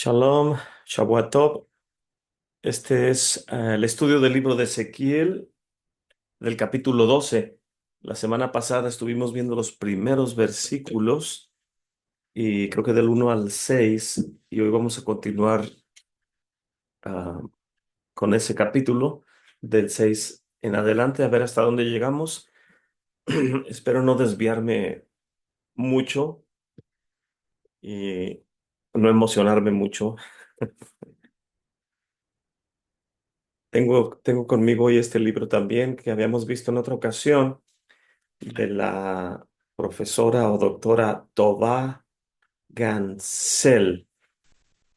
Shalom, Shabbat Tov. Este es el estudio del libro de Ezequiel, del capítulo 12. La semana pasada estuvimos viendo los primeros versículos y creo que del 1 al 6, y hoy vamos a continuar ah, con ese capítulo del 6 en adelante, a ver hasta dónde llegamos. Espero no desviarme mucho y no emocionarme mucho. Tengo conmigo hoy este libro también que habíamos visto en otra ocasión, de la profesora o doctora Tová Gansel.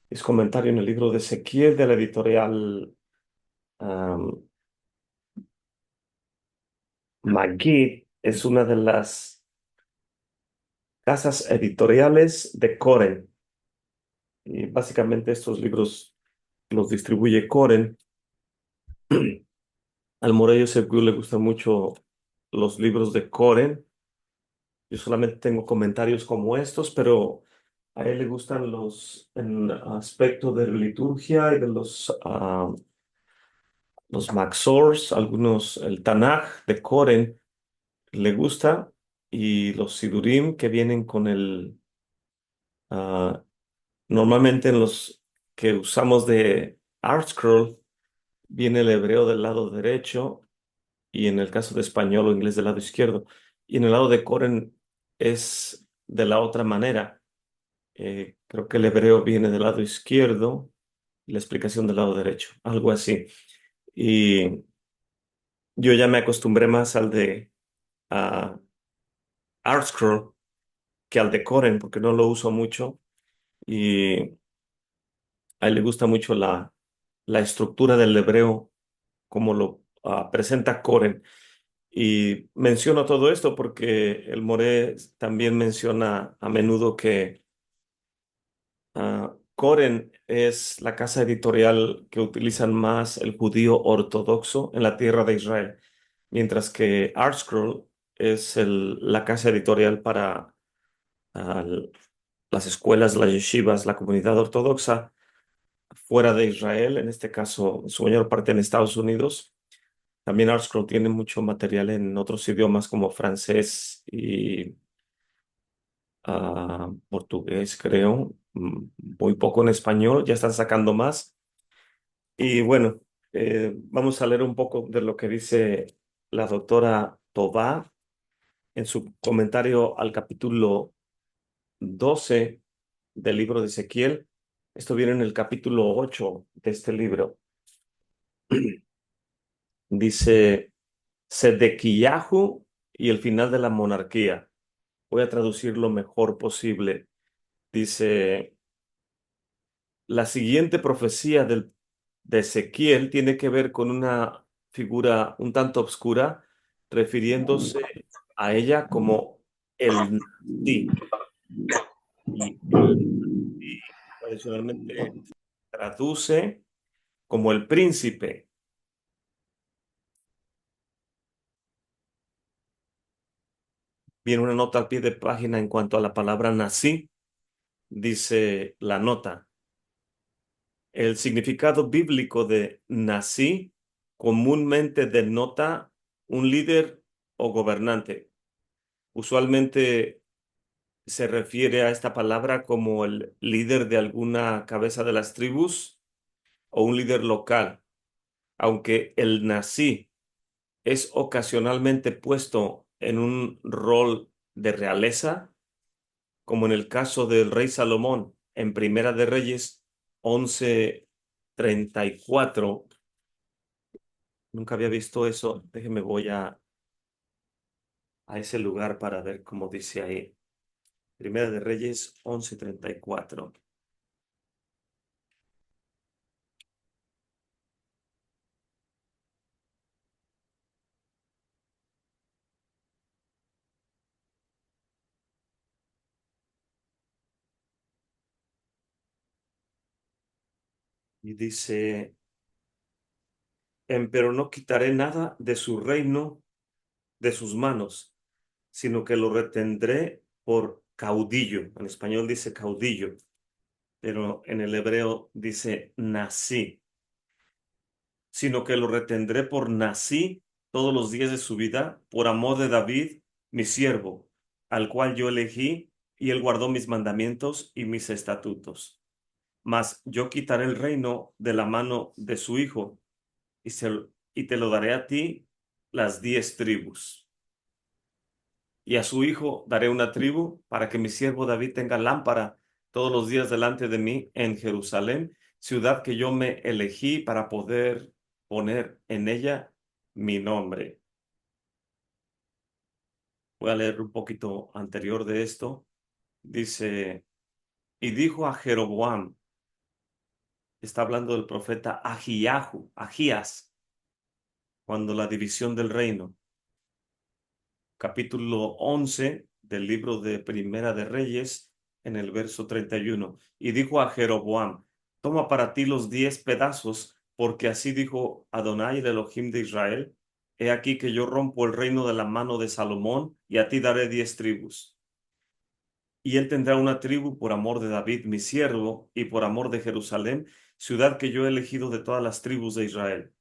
Es comentario en el libro de Ezequiel de la editorial um, Magid. Es una de las casas editoriales de Koren. Y básicamente estos libros los distribuye Koren. Al Morello Según le gustan mucho los libros de Koren. Yo solamente tengo comentarios como estos, pero a él le gustan los en aspecto de liturgia y de los Maxors, algunos, el Tanaj de Koren le gusta, y los Sidurim que vienen con ah, normalmente en los que usamos de ArtScroll, viene el hebreo del lado derecho y en el caso de español o inglés del lado izquierdo. Y en el lado de Koren es de la otra manera. Creo que el hebreo viene del lado izquierdo y la explicación del lado derecho, algo así. Y yo ya me acostumbré más al de ah, ArtScroll que al de Koren, porque no lo uso mucho y a él le gusta mucho la estructura del hebreo como lo presenta Koren. Y menciono todo esto porque el Moré también menciona a menudo que Koren es la casa editorial que utilizan más el judío ortodoxo en la tierra de Israel, mientras que ArtScroll es la casa editorial para ah, las escuelas, las yeshivas, la comunidad ortodoxa fuera de Israel, en este caso, en su mayor parte en Estados Unidos. También ArtScroll tiene mucho material en otros idiomas como francés y portugués, creo. Muy poco en español, ya están sacando más. Y bueno, vamos a leer un poco de lo que dice la doctora Tobá en su comentario al capítulo 12 del libro de Ezequiel. Esto viene en el capítulo 8 de este libro. Dice Sedequiyahu y el final de la monarquía. Voy a traducir lo mejor posible. Dice, la siguiente profecía de Ezequiel tiene que ver con una figura un tanto obscura, refiriéndose a ella como el Nasi. Y el Nasi tradicionalmente se traduce como el príncipe. Viene una nota al pie de página en cuanto a la palabra Nasi. Dice la nota: el significado bíblico de Nasi comúnmente denota un líder o gobernante. Usualmente se refiere a esta palabra como el líder de alguna cabeza de las tribus o un líder local, aunque el Nasi es ocasionalmente puesto en un rol de realeza, como en el caso del rey Salomón en Primera de Reyes 11:34. Nunca había visto eso. Déjeme, voy a ese lugar para ver cómo dice ahí. Primera de Reyes 11:34. Y dice, Empero no quitaré nada de su reino de sus manos, sino que lo retendré por caudillo. En español dice caudillo. pero en el hebreo dice nací, sino que lo retendré por nací todos los días de su vida, por amor de David, mi siervo, al cual yo elegí, y él guardó mis mandamientos y mis estatutos. Mas yo quitaré el reino de la mano de su hijo, y, y te lo daré a ti, las 10 tribus. Y a su hijo daré una tribu, para que mi siervo David tenga lámpara todos los días delante de mí en Jerusalén, ciudad que yo me elegí para poder poner en ella mi nombre. Voy a leer un poquito anterior de esto. Dice, y dijo a Jeroboam, está hablando del profeta Agías, cuando la división del reino, capítulo 11 del libro de Primera de Reyes, en el verso 31. Y dijo a Jeroboam, toma para ti los 10 pedazos, porque así dijo Adonai, el Elohim de Israel, he aquí que yo rompo el reino de la mano de Salomón, y a ti daré 10 tribus. Y él tendrá una tribu por amor de David, mi siervo, y por amor de Jerusalén, ciudad que yo he elegido de todas las tribus de Israel,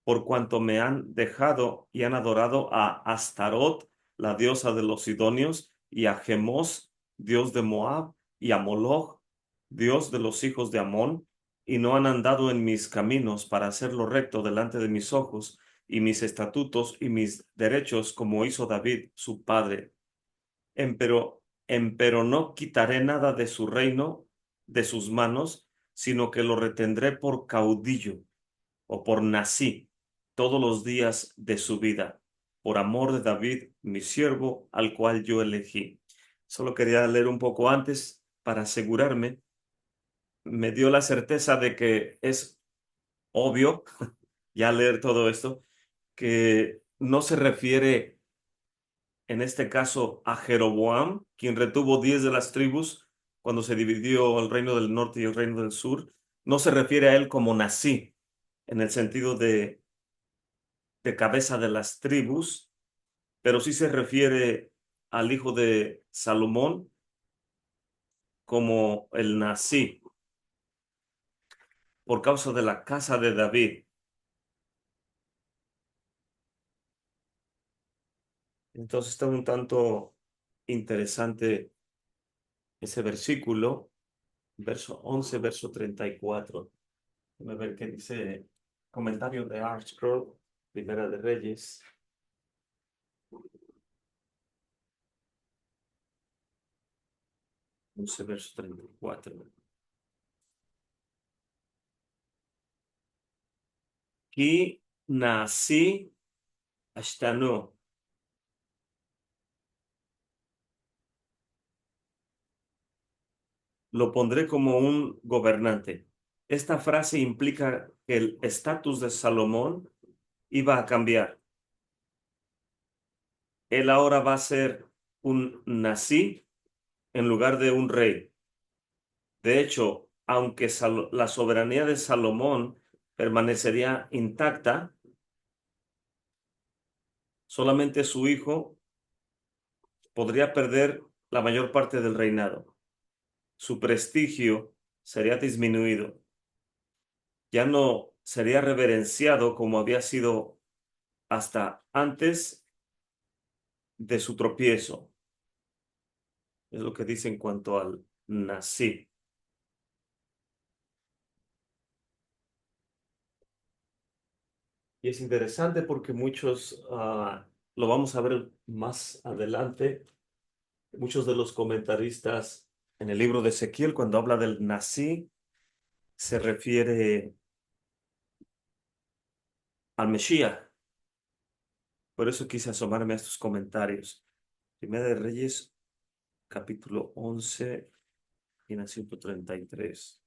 por cuanto me han dejado y han adorado a Astarot, la diosa de los sidonios, y a Chemos, dios de Moab, y a Moloch, dios de los hijos de Amón, y no han andado en mis caminos para hacer lo recto delante de mis ojos, y mis estatutos y mis derechos, como hizo David, su padre. Empero no quitaré nada de su reino, de sus manos, sino que lo retendré por caudillo o por nací todos los días de su vida, por amor de David, mi siervo, al cual yo elegí. Solo quería leer un poco antes para asegurarme. Me dio la certeza de que es obvio, ya leer todo esto, que no se refiere en este caso a Jeroboam, quien retuvo 10 de las tribus cuando se dividió el reino del norte y el reino del sur. No se refiere a él como nací, en el sentido de cabeza de las tribus, pero sí se refiere al hijo de Salomón como el nací, por causa de la casa de David. Entonces está un tanto interesante ese versículo, verso 11, verso 34. Déjame ver qué dice comentario de Archcroll, Primera de Reyes, 11, verso 34. Ki nací ashtanu, lo pondré como un gobernante. Esta frase implica que el estatus de Salomón iba a cambiar. Él ahora va a ser un nací en lugar de un rey. De hecho, aunque la soberanía de Salomón permanecería intacta, solamente su hijo podría perder la mayor parte del reinado. Su prestigio sería disminuido. Ya no sería reverenciado como había sido hasta antes de su tropiezo. Es lo que dice en cuanto al nací. Y es interesante porque muchos, lo vamos a ver más adelante, muchos de los comentaristas en el libro de Ezequiel, cuando habla del nací, se refiere al Mesías. Por eso quise asomarme a estos comentarios. Primera de Reyes, capítulo 11, y 133.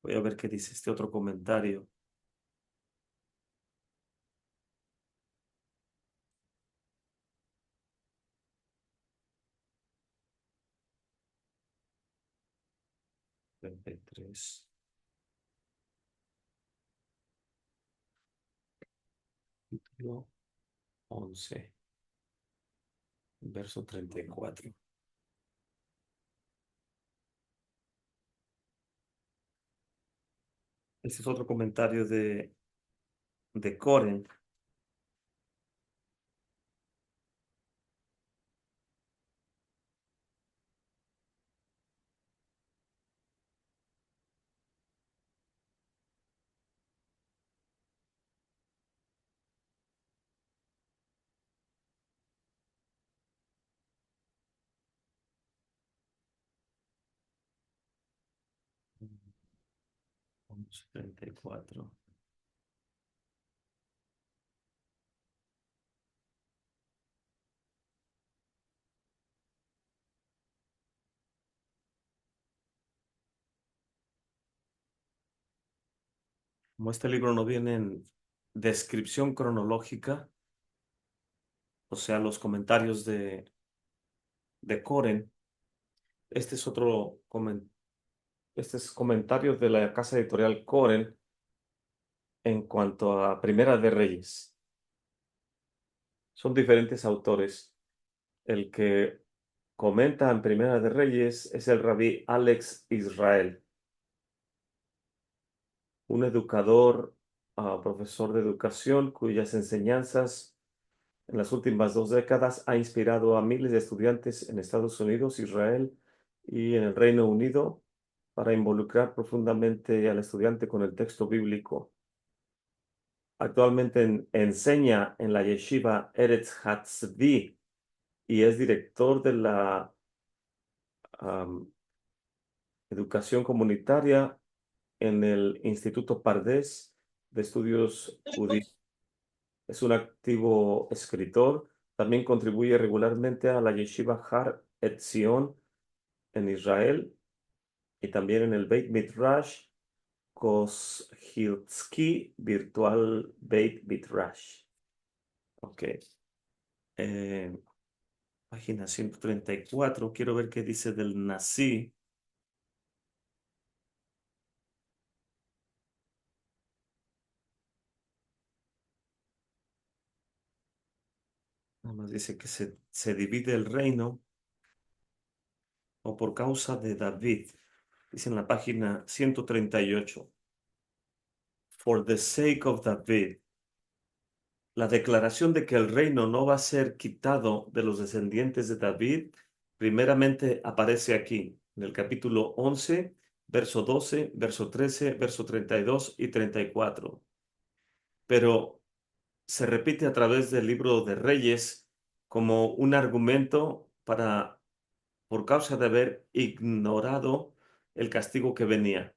Voy a ver qué dice este otro comentario. Treinta y tres, capítulo 11. verso 34. Este es otro comentario de Coren. Verso 34. Como este libro no viene en descripción cronológica, o sea, los comentarios de Coren, este es otro este es comentario de la casa editorial Coren en cuanto a Primera de Reyes. Son diferentes autores. El que comenta en Primera de Reyes es el rabí Alex Israel, un educador, profesor de educación cuyas enseñanzas en las últimas 2 décadas ha inspirado a miles de estudiantes en Estados Unidos, Israel y en el Reino Unido para involucrar profundamente al estudiante con el texto bíblico. Actualmente enseña en la yeshiva Eretz Hatzvi y es director de la am, educación comunitaria en el Instituto Pardes de Estudios Judíos. Es un activo escritor. También contribuye regularmente a la yeshiva Har Etzion en Israel y también en el Beit Midrash Koshiltsky Virtual Beit Midrash. Ok. Eh, Página 134. Quiero ver qué dice del Nasi. Nada más dice que se divide el reino o por causa de David. Dice en la página 138. For the sake of David. La declaración de que el reino no va a ser quitado de los descendientes de David, primeramente aparece aquí, en el capítulo 11, verso 12, verso 13, verso 32 y 34. Pero se repite a través del libro de Reyes como un argumento por causa de haber ignorado el castigo que venía.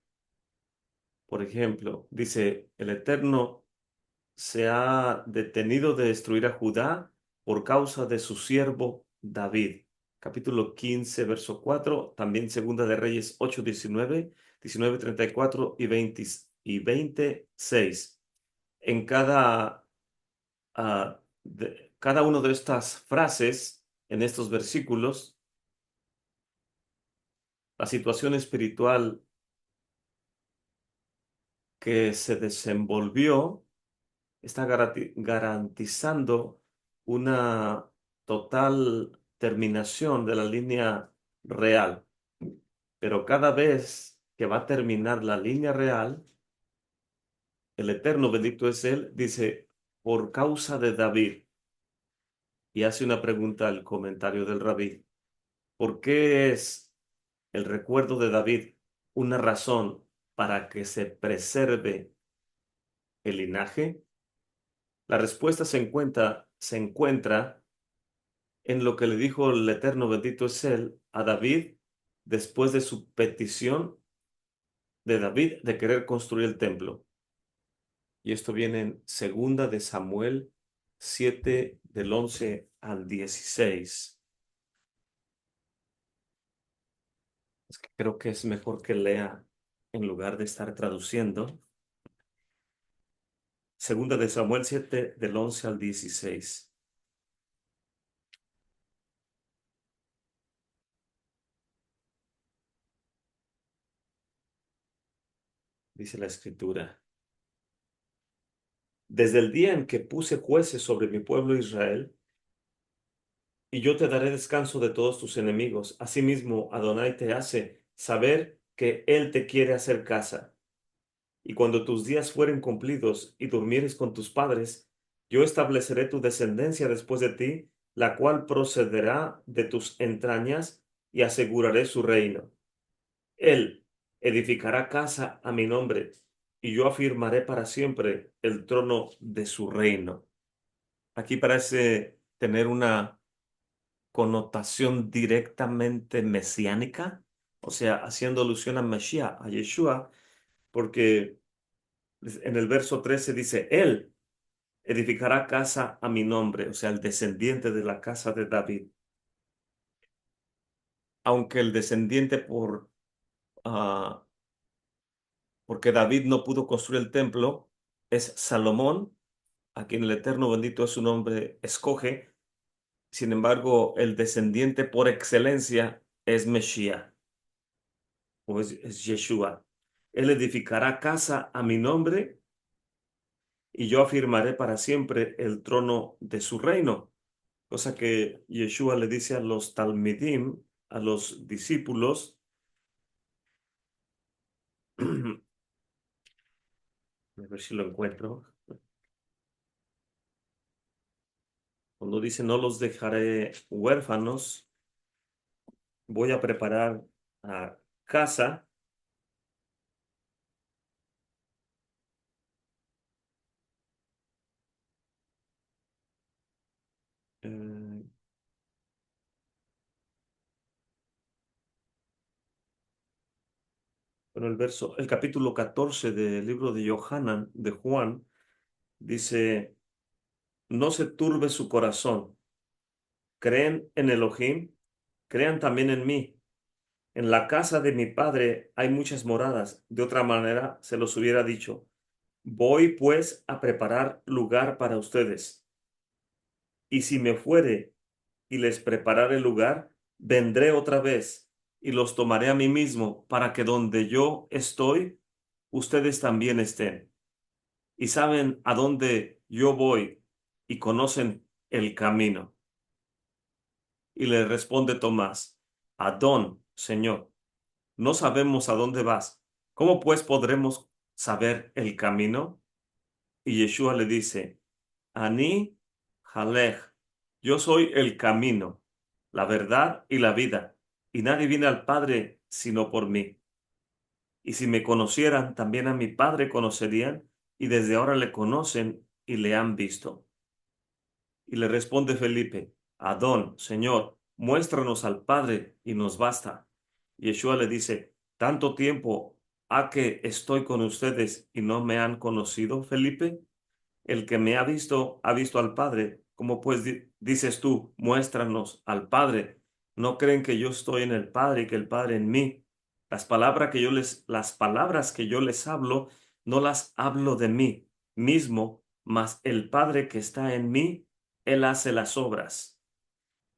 Por ejemplo, dice, el Eterno se ha detenido de destruir a Judá por causa de su siervo David. Capítulo 15, verso 4, también Segunda de Reyes 8, 19, 19, 34 y 20, y 26. En cada una de estas frases, en estos versículos, la situación espiritual que se desenvolvió está garantizando una total terminación de la línea real. Pero cada vez que va a terminar la línea real, el Eterno, bendito es Él, dice, por causa de David, y hace una pregunta al comentario del rabí. ¿Por qué es el recuerdo de David una razón para que se preserve el linaje? La respuesta se encuentra en lo que le dijo el Eterno, bendito es Él, a David después de su petición de David de querer construir el templo. Y esto viene en Segunda de Samuel 7, del 11 al 16. Es que creo que es mejor que lea en lugar de estar traduciendo. Segunda de Samuel 7, del 11 al 16. Dice la escritura. Desde el día en que puse jueces sobre mi pueblo Israel, y yo te daré descanso de todos tus enemigos. Asimismo, Adonai te hace saber que Él te quiere hacer casa. Y cuando tus días fueren cumplidos y durmieres con tus padres, yo estableceré tu descendencia después de ti, la cual procederá de tus entrañas, y aseguraré su reino. Él edificará casa a mi nombre, y yo afirmaré para siempre el trono de su reino. Aquí parece tener una connotación directamente mesiánica, o sea, haciendo alusión a Mashiach, a Yeshua, porque en el verso 13 dice, Él edificará casa a mi nombre, o sea, el descendiente de la casa de David. Aunque el descendiente porque David no pudo construir el templo, es Salomón, a quien el Eterno bendito es su nombre, escoge. Sin embargo, el descendiente por excelencia es Mesías, o es Yeshua. Él edificará casa a mi nombre y yo afirmaré para siempre el trono de su reino. Cosa que Yeshua le dice a los talmidim, a los discípulos, a ver si lo encuentro, cuando dice, no los dejaré huérfanos, voy a preparar casa. Eh, bueno, el capítulo 14 del libro de Yohanan, de Juan, dice, no se turbe su corazón, creen en Elohim, crean también en mí. En la casa de mi padre hay muchas moradas, de otra manera se los hubiera dicho. Voy pues a preparar lugar para ustedes. Y si me fuere y les prepararé lugar, vendré otra vez y los tomaré a mí mismo para que donde yo estoy, ustedes también estén. Y saben a dónde yo voy y conocen el camino. Y le responde Tomás, Adón, Señor, no sabemos a dónde vas. ¿Cómo pues podremos saber el camino? Y Yeshua le dice, Ani Jalej, yo soy el camino, la verdad y la vida, y nadie viene al Padre sino por mí. Y si me conocieran, también a mi Padre conocerían, y desde ahora le conocen y le han visto. Y le responde Felipe, Adón, Señor, muéstranos al Padre y nos basta. Y Yeshua le dice, ¿tanto tiempo ha que estoy con ustedes y no me han conocido, Felipe? El que me ha visto al Padre. ¿Cómo pues dices tú, muéstranos al Padre? ¿No creen que yo estoy en el Padre y que el Padre en mí? Las palabras que yo les hablo, no las hablo de mí mismo, mas el Padre que está en mí, Él hace las obras.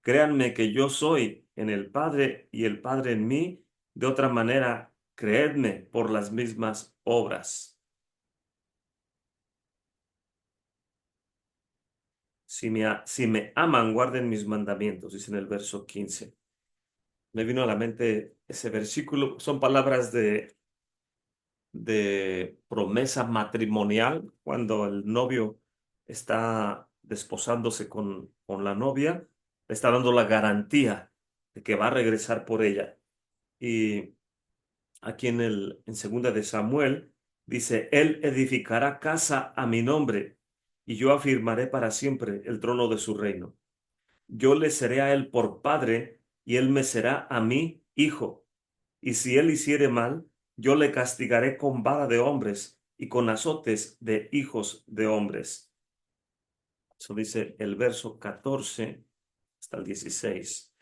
Créanme que yo soy en el Padre y el Padre en mí. De otra manera, creedme por las mismas obras. Si me aman, guarden mis mandamientos, dice en el verso 15. Me vino a la mente ese versículo. Son palabras de promesa matrimonial, cuando el novio está desposándose con la novia, le está dando la garantía de que va a regresar por ella. Y aquí en segunda de Samuel dice, Él edificará casa a mi nombre y yo afirmaré para siempre el trono de su reino. Yo le seré a él por padre, y él me será a mí hijo. Y si él hiciere mal, yo le castigaré con vara de hombres y con azotes de hijos de hombres. Eso dice el verso 14 hasta el 16.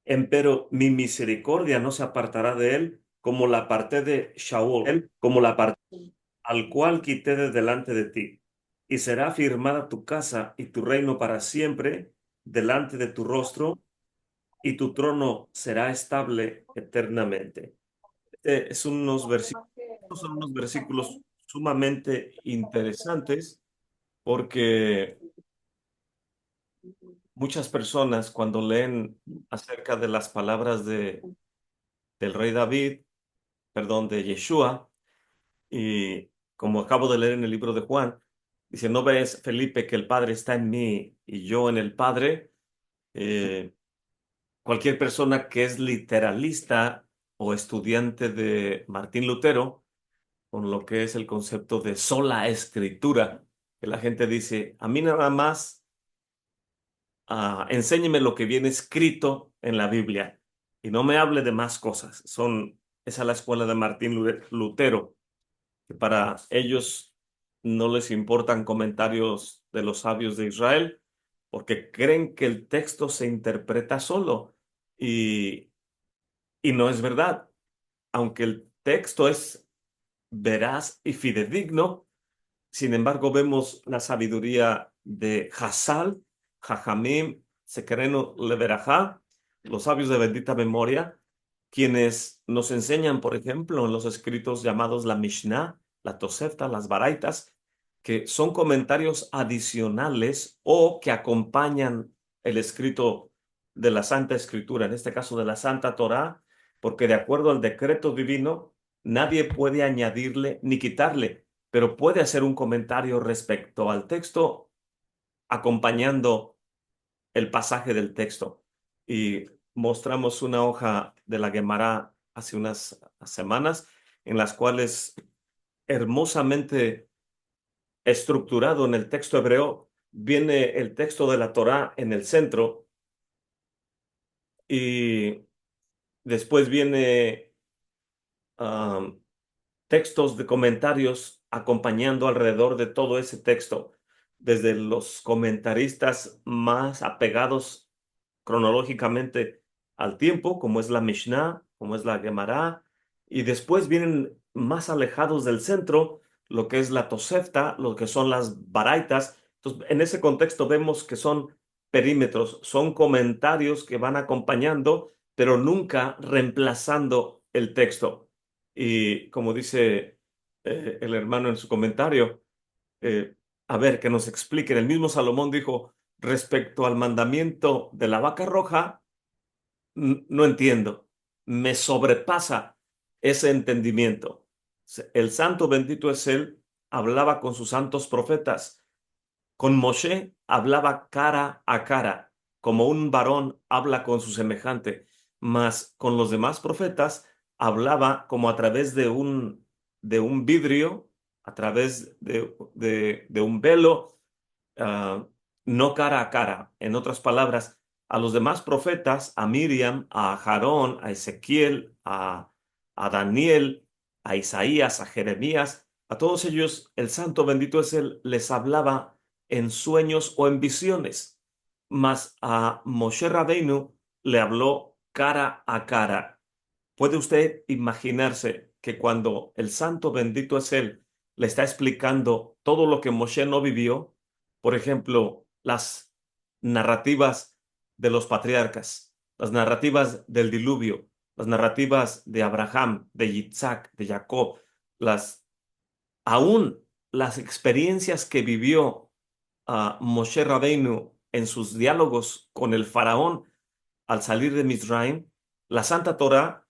Empero mi misericordia no se apartará de él, como la aparté de Shaul, él, como la aparté al cual quité de delante de ti. Y será afirmada tu casa y tu reino para siempre delante de tu rostro, y tu trono será estable eternamente. Estos son unos versículos sumamente interesantes porque muchas personas cuando leen acerca de las palabras del rey David, perdón, de Yeshua, y como acabo de leer en el libro de Juan, dice, ¿no ves, Felipe, que el Padre está en mí y yo en el Padre? Eh, Cualquier persona que es literalista o estudiante de Martín Lutero, con lo que es el concepto de sola escritura, que la gente dice, a mí nada más enséñeme lo que viene escrito en la Biblia y no me hable de más cosas. Esa es la escuela de Martín Lutero, que para ellos no les importan comentarios de los sabios de Israel, porque creen que el texto se interpreta solo y, y no es verdad. Aunque el texto es veraz y fidedigno, sin embargo, vemos la sabiduría de Hassal, Jajamim, Sekereno Leverajá, los sabios de bendita memoria, quienes nos enseñan, por ejemplo, en los escritos llamados la Mishnah, la Tosefta, las Baraitas, que son comentarios adicionales o que acompañan el escrito de la Santa Escritura, en este caso de la Santa Torá, porque de acuerdo al decreto divino, nadie puede añadirle ni quitarle, pero puede hacer un comentario respecto al texto acompañando el pasaje del texto. Y mostramos una hoja de la Gemara hace unas semanas en las cuales hermosamente estructurado en el texto hebreo viene el texto de la Torá en el centro y después viene um, textos de comentarios acompañando alrededor de todo ese texto, desde los comentaristas más apegados cronológicamente al tiempo, como es la Mishnah, como es la Gemara, y después vienen más alejados del centro, lo que es la Tosefta, lo que son las Baraitas. Entonces, en ese contexto vemos que son perímetros, son comentarios que van acompañando, pero nunca reemplazando el texto. Y como dice el hermano en su comentario, eh, a ver, que nos expliquen. El mismo Salomón dijo, respecto al mandamiento de la vaca roja, no entiendo. Me sobrepasa ese entendimiento. El santo bendito es él, hablaba con sus santos profetas. Con Moshe hablaba cara a cara, como un varón habla con su semejante, mas con los demás profetas hablaba como a través de un vidrio, a través de un velo, ah, no cara a cara. En otras palabras, a los demás profetas, a Miriam, a Aarón, a Ezequiel, a Daniel, a Isaías, a Jeremías, a todos ellos, el santo bendito es él, les hablaba en sueños o en visiones, mas a Moshe Rabbeinu le habló cara a cara. ¿Puede usted imaginarse que cuando el santo bendito es él le está explicando todo lo que Moshe no vivió? Por ejemplo, las narrativas de los patriarcas, las narrativas del diluvio, las narrativas de Abraham, de Isaac, de Jacob, las aún las experiencias que vivió Moshe Rabbeinu en sus diálogos con el faraón al salir de Misraim, la Santa Torá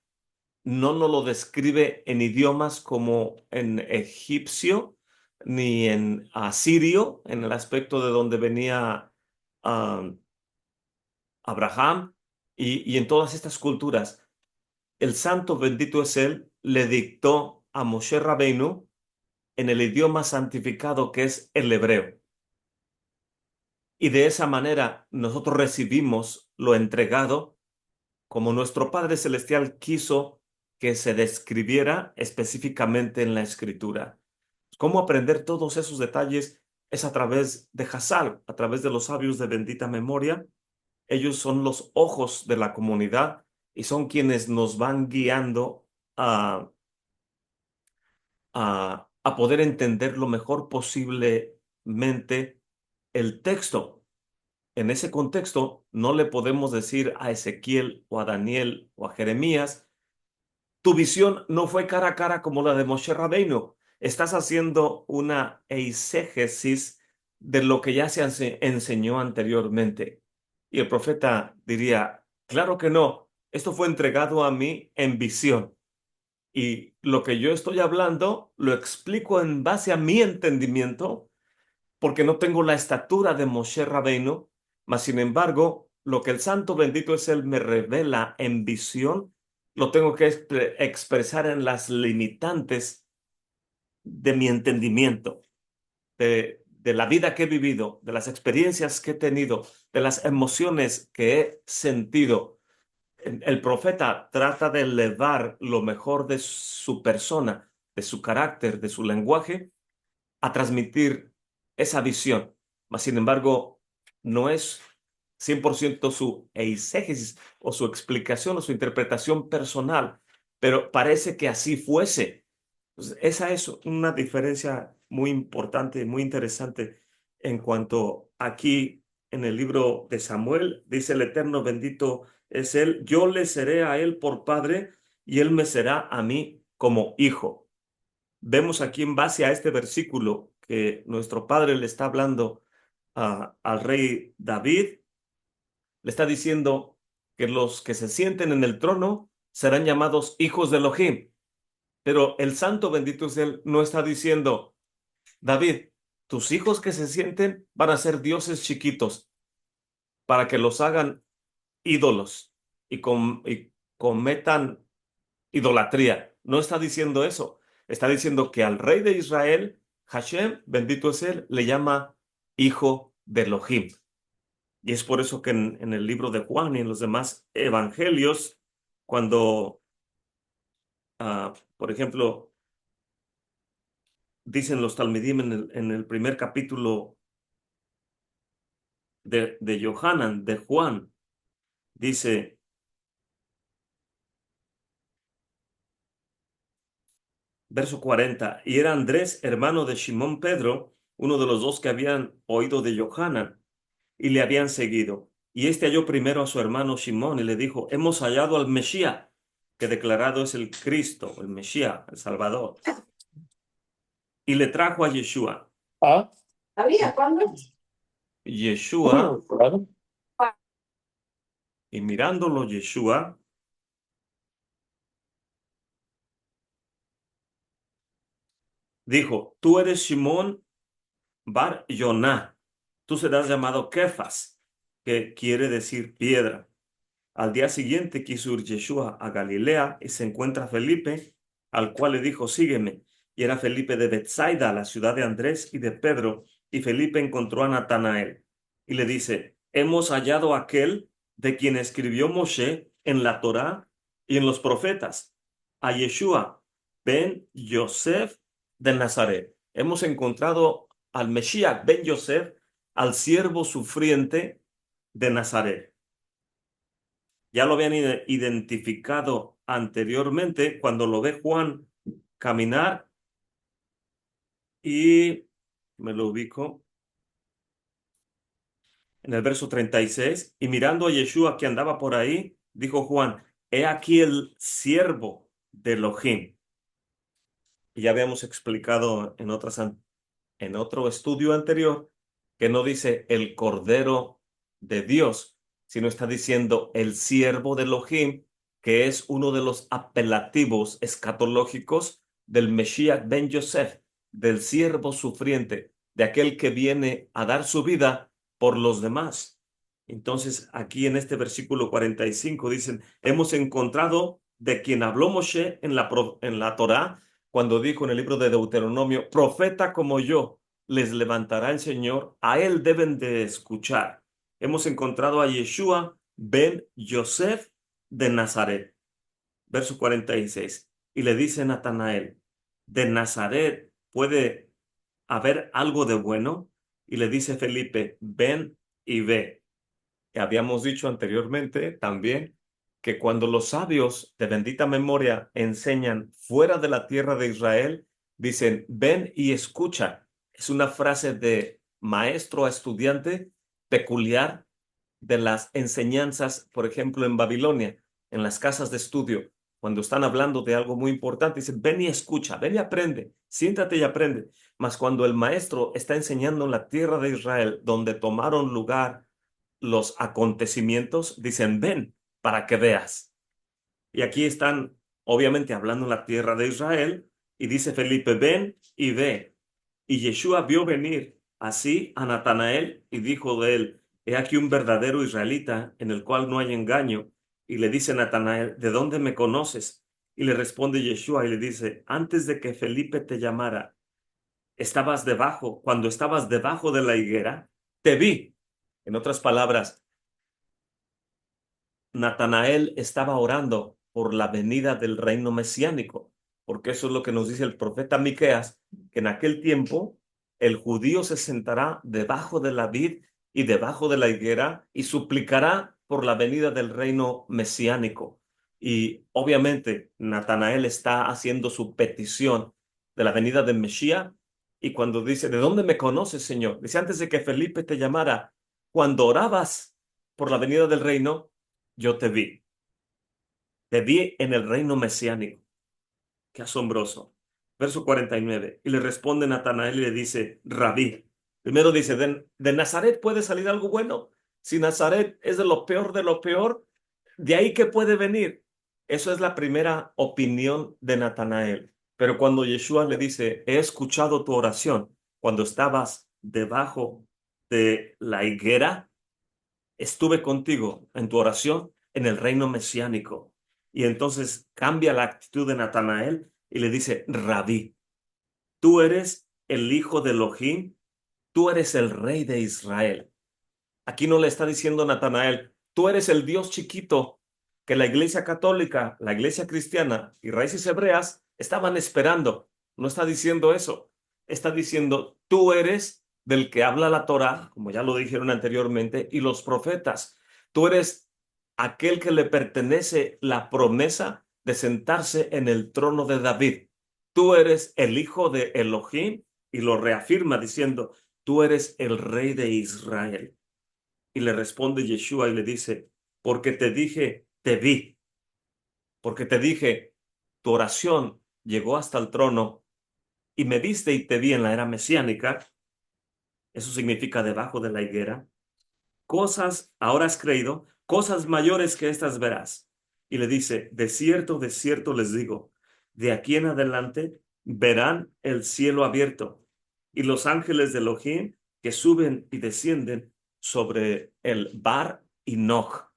no nos lo describe en idiomas como en egipcio ni en asirio, en el aspecto de donde venía um, Abraham y en todas estas culturas. El santo bendito es él, le dictó a Moshe Rabbeinu en el idioma santificado que es el hebreo. Y de esa manera nosotros recibimos lo entregado como nuestro Padre Celestial quiso que se describiera específicamente en la Escritura. ¿Cómo aprender todos esos detalles? Es a través de Hassal, a través de los sabios de bendita memoria. Ellos son los ojos de la comunidad y son quienes nos van guiando a, a poder entender lo mejor posiblemente el texto. En ese contexto, no le podemos decir a Ezequiel o a Daniel o a Jeremías, tu visión no fue cara a cara como la de Moshe Rabbeinu. Estás haciendo una eisegesis de lo que ya se enseñó anteriormente. Y el profeta diría, claro que no, esto fue entregado a mí en visión. Y lo que yo estoy hablando lo explico en base a mi entendimiento, porque no tengo la estatura de Moshe Rabbeinu, mas sin embargo, lo que el Santo bendito es Él me revela en visión, lo tengo que expresar en las limitantes de mi entendimiento, de la vida que he vivido, de las experiencias que he tenido, de las emociones que he sentido. El profeta trata de elevar lo mejor de su persona, de su carácter, de su lenguaje, a transmitir esa visión. Mas, sin embargo, no es 100% su eisegesis o su explicación o su interpretación personal, pero parece que así fuese. Pues esa es una diferencia muy importante, muy interesante en cuanto aquí en el libro de Samuel dice el Eterno bendito es Él, yo le seré a Él por padre y Él me será a mí como hijo. Vemos aquí en base a este versículo que nuestro padre le está hablando al rey David, le está diciendo que los que se sienten en el trono serán llamados hijos de Elohim. Pero el santo bendito es Él no está diciendo, David, tus hijos que se sienten van a ser dioses chiquitos para que los hagan ídolos y cometan idolatría. No está diciendo eso. Está diciendo que al rey de Israel, Hashem, bendito es Él, le llama hijo de Elohim. Y es por eso que en el libro de Juan y en los demás evangelios, cuando, por ejemplo, dicen los Talmidim en el primer capítulo de Yohanan, de Juan, dice, verso 40, y era Andrés, hermano de Simón Pedro, uno de los dos que habían oído de Yohanan y le habían seguido. Y este halló primero a su hermano Simón y le dijo, hemos hallado al Mesías, que declarado es el Cristo, el Mesías, el Salvador. Y le trajo a Yeshua. Ah, ¿había cuándo? Yeshua, Claro. y mirándolo Yeshua, dijo, tú eres Simón Bar Yoná, tú serás llamado Kefas, que quiere decir piedra. Al día siguiente quiso ir Yeshua a Galilea y se encuentra Felipe, al cual le dijo, sígueme. Y era Felipe de Bethsaida, la ciudad de Andrés y de Pedro, y Felipe encontró a Natanael y le dice, hemos hallado a aquel de quien escribió Moshe en la Torá y en los profetas, a Yeshua, ben Yosef de Nazaret. Hemos encontrado al Mesías, ben Yosef, al siervo sufriente de Nazaret. Ya lo habían identificado anteriormente cuando lo ve Juan caminar y me lo ubico en el verso 36, y mirando a Yeshua que andaba por ahí, dijo Juan, he aquí el siervo de Elohim. Y ya habíamos explicado en otro estudio anterior que no dice el Cordero de Dios, sino está diciendo el siervo de Elohim, que es uno de los apelativos escatológicos del Mesías ben Yosef, del siervo sufriente, de aquel que viene a dar su vida por los demás. Entonces, aquí en este versículo 45 dicen, hemos encontrado de quien habló Moshe en la Torá, cuando dijo en el libro de Deuteronomio, profeta como yo les levantará el Señor, a él deben de escuchar. Hemos encontrado a Yeshua ben Yosef de Nazaret. Verso 46. Y le dice Natanael, ¿de Nazaret puede haber algo de bueno? Y le dice Felipe, ven y ve. Habíamos dicho anteriormente también que cuando los sabios de bendita memoria enseñan fuera de la tierra de Israel, dicen, ven y escucha. Es una frase de maestro a estudiante peculiar de las enseñanzas, por ejemplo, en Babilonia, en las casas de estudio, cuando están hablando de algo muy importante, dicen, ven y escucha, ven y aprende, siéntate y aprende. Mas cuando el maestro está enseñando en la tierra de Israel, donde tomaron lugar los acontecimientos, dicen, ven para que veas. Y aquí están, obviamente, hablando en la tierra de Israel, y dice Felipe, ven y ve. Y Yeshua vio venir así a Natanael y dijo de él, he aquí un verdadero israelita en el cual no hay engaño. Y le dice Natanael, ¿de dónde me conoces? Y le responde Yeshua y le dice, antes de que Felipe te llamara, cuando estabas debajo de la higuera, te vi. En otras palabras, Natanael estaba orando por la venida del reino mesiánico, porque eso es lo que nos dice el profeta Miqueas, que en aquel tiempo el judío se sentará debajo de la vid y debajo de la higuera y suplicará por la venida del reino mesiánico. Y obviamente Natanael está haciendo su petición de la venida del Mesías y cuando dice, ¿de dónde me conoces, Señor? Dice, antes de que Felipe te llamara, cuando orabas por la venida del reino, yo te vi en el reino mesiánico. Qué asombroso. Verso 49. Y le responde Natanael y le dice, Rabí. Primero dice, de Nazaret puede salir algo bueno. Si Nazaret es de lo peor, ¿de ahí qué puede venir? Eso es la primera opinión de Natanael. Pero cuando Yeshua le dice, he escuchado tu oración cuando estabas debajo de la higuera, estuve contigo en tu oración en el reino mesiánico. Y entonces cambia la actitud de Natanael y le dice, Rabí, tú eres el hijo de Elohim, tú eres el rey de Israel. Aquí no le está diciendo Natanael, tú eres el Dios chiquito que la iglesia católica, la iglesia cristiana y raíces hebreas estaban esperando. No está diciendo eso. Está diciendo, tú eres del que habla la Torá, como ya lo dijeron anteriormente, y los profetas. Tú eres aquel que le pertenece la promesa de sentarse en el trono de David. Tú eres el hijo de Elohim y lo reafirma diciendo, tú eres el rey de Israel. Y le responde Yeshua y le dice, porque te dije, te vi, porque te dije, tu oración llegó hasta el trono y me viste y te vi en la era mesiánica, eso significa debajo de la higuera, cosas, ahora has creído, cosas mayores que estas verás. Y le dice, de cierto les digo, de aquí en adelante verán el cielo abierto y los ángeles de Elohim que suben y descienden sobre el Bar Enoch,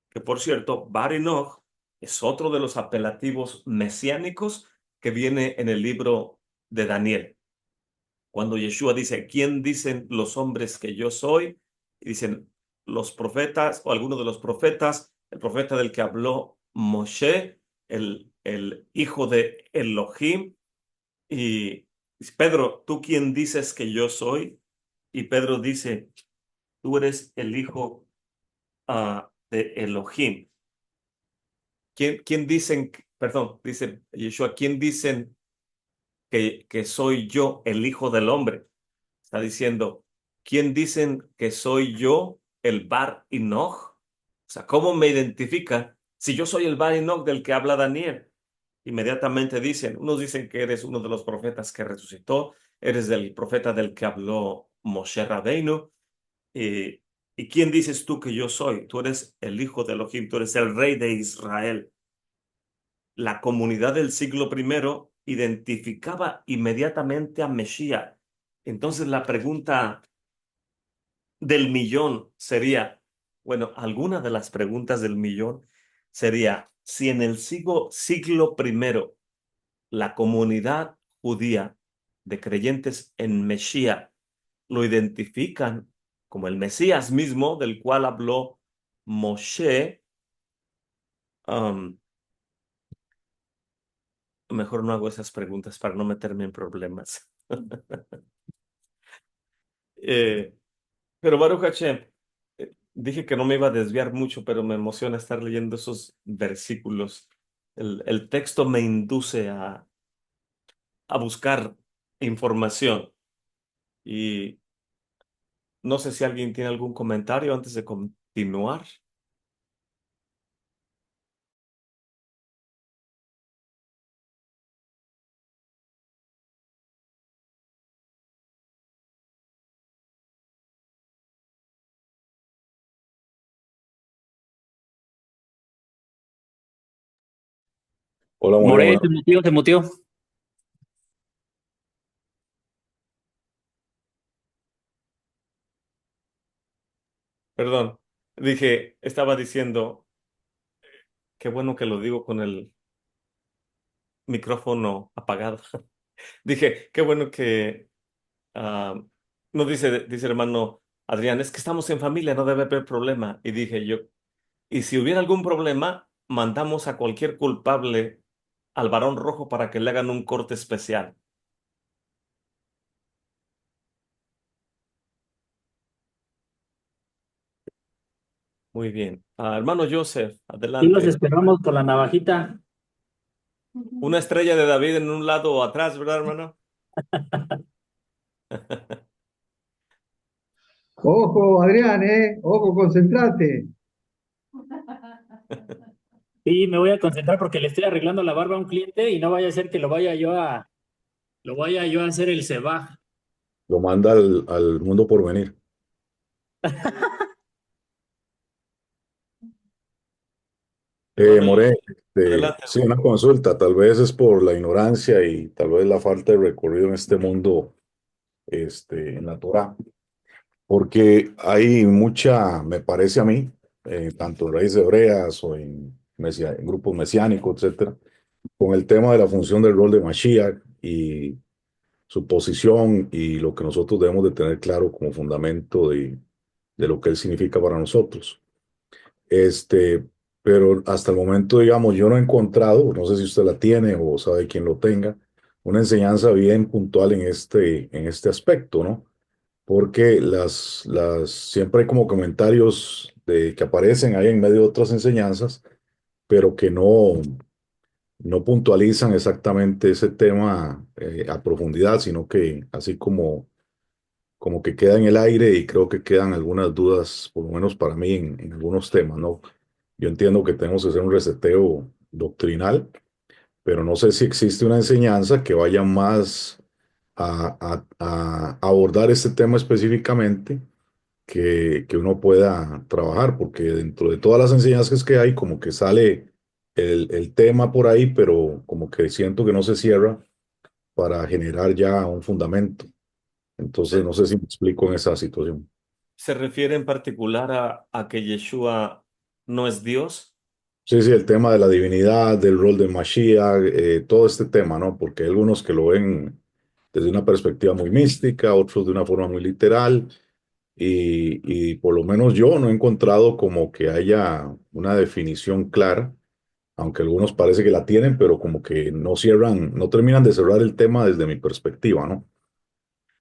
que por cierto, Bar Enoch es otro de los apelativos mesiánicos que viene en el libro de Daniel. Cuando Yeshua dice, ¿quién dicen los hombres que yo soy? Y dicen los profetas o algunos de los profetas, el profeta del que habló Moshe, el hijo de Elohim. Y dice, Pedro, ¿tú quién dices que yo soy? Y Pedro dice, tú eres el hijo de Elohim. ¿Quién dicen, perdón, dice Yeshua, ¿quién dicen que soy yo, el hijo del hombre? Está diciendo, ¿quién dicen que soy yo, el Bar Enoch? O sea, ¿cómo me identifican si yo soy el Bar Enoch del que habla Daniel? Inmediatamente dicen, unos dicen que eres uno de los profetas que resucitó, eres el profeta del que habló Moshe Rabbeinu. eh, ¿Y quién dices tú que yo soy? Tú eres el hijo de Elohim, tú eres el rey de Israel. La comunidad del siglo primero identificaba inmediatamente a Mesías. Entonces la pregunta del millón sería, bueno, alguna de las preguntas del millón sería, si en el siglo primero la comunidad judía de creyentes en Mesías lo identifican como el Mesías mismo del cual habló Moshe, um, mejor no hago esas preguntas para no meterme en problemas. Eh, pero Baruch Hashem, dije que no me iba a desviar mucho, pero me emociona estar leyendo esos versículos. El texto me induce a buscar información y no sé si alguien tiene algún comentario antes de continuar. Hola, More, More, bueno. se mutió. Perdón, estaba diciendo, qué bueno que lo digo con el micrófono apagado. Dije, qué bueno que no dice el hermano Adrián, es que estamos en familia, no debe haber problema. Y dije yo, y si hubiera algún problema, mandamos a cualquier culpable al varón rojo para que le hagan un corte especial. Muy bien. Hermano Joseph, Y los adelante. esperamos con la navajita. Una estrella de David en un lado o atrás, ¿verdad, hermano? Ojo, Adrián, ojo, concentrate. Sí, me voy a concentrar porque le estoy arreglando la barba a un cliente y no vaya a ser que lo vaya yo a hacer el ceba. Lo manda al mundo por venir. Hermano More, Joseph, adelante, sí, hermano. una consulta. Tal vez es por la ignorancia y tal vez la falta de recorrido en este mundo, en la Torá. Porque hay mucha, me parece a mí, tanto en raíces hebreas o en grupos mesiánicos, etcétera, con el tema de la función del rol de Mashiach y su posición y lo que nosotros debemos de tener claro como fundamento de lo que él significa para nosotros. Este, pero hasta el momento, digamos, yo no he encontrado, no sé si usted la tiene o sabe quién lo tenga, una enseñanza bien puntual en este aspecto, ¿no? Porque siempre hay como comentarios que aparecen ahí en medio de otras enseñanzas, pero que no puntualizan exactamente ese tema a profundidad, sino que así como que queda en el aire y creo que quedan algunas dudas, por lo menos para mí, en algunos temas, ¿no? Yo entiendo que tenemos que hacer un reseteo doctrinal, pero no sé si existe una enseñanza que vaya más a abordar este tema específicamente que uno pueda trabajar, porque dentro de todas las enseñanzas que hay, como que sale el tema por ahí, pero como que siento que no se cierra para generar ya un fundamento. Entonces, Se, no sé si me explico en esa situación. se refiere en particular a que Yeshua no es Dios. Sí, sí, el tema de la divinidad, del rol de Mashiach, todo este tema, ¿no? Porque hay algunos que lo ven desde una perspectiva muy mística, otros de una forma muy literal, y por lo menos yo no he encontrado como que haya una definición clara, aunque algunos parece que la tienen, pero como que no cierran, no terminan de cerrar el tema desde mi perspectiva, ¿no?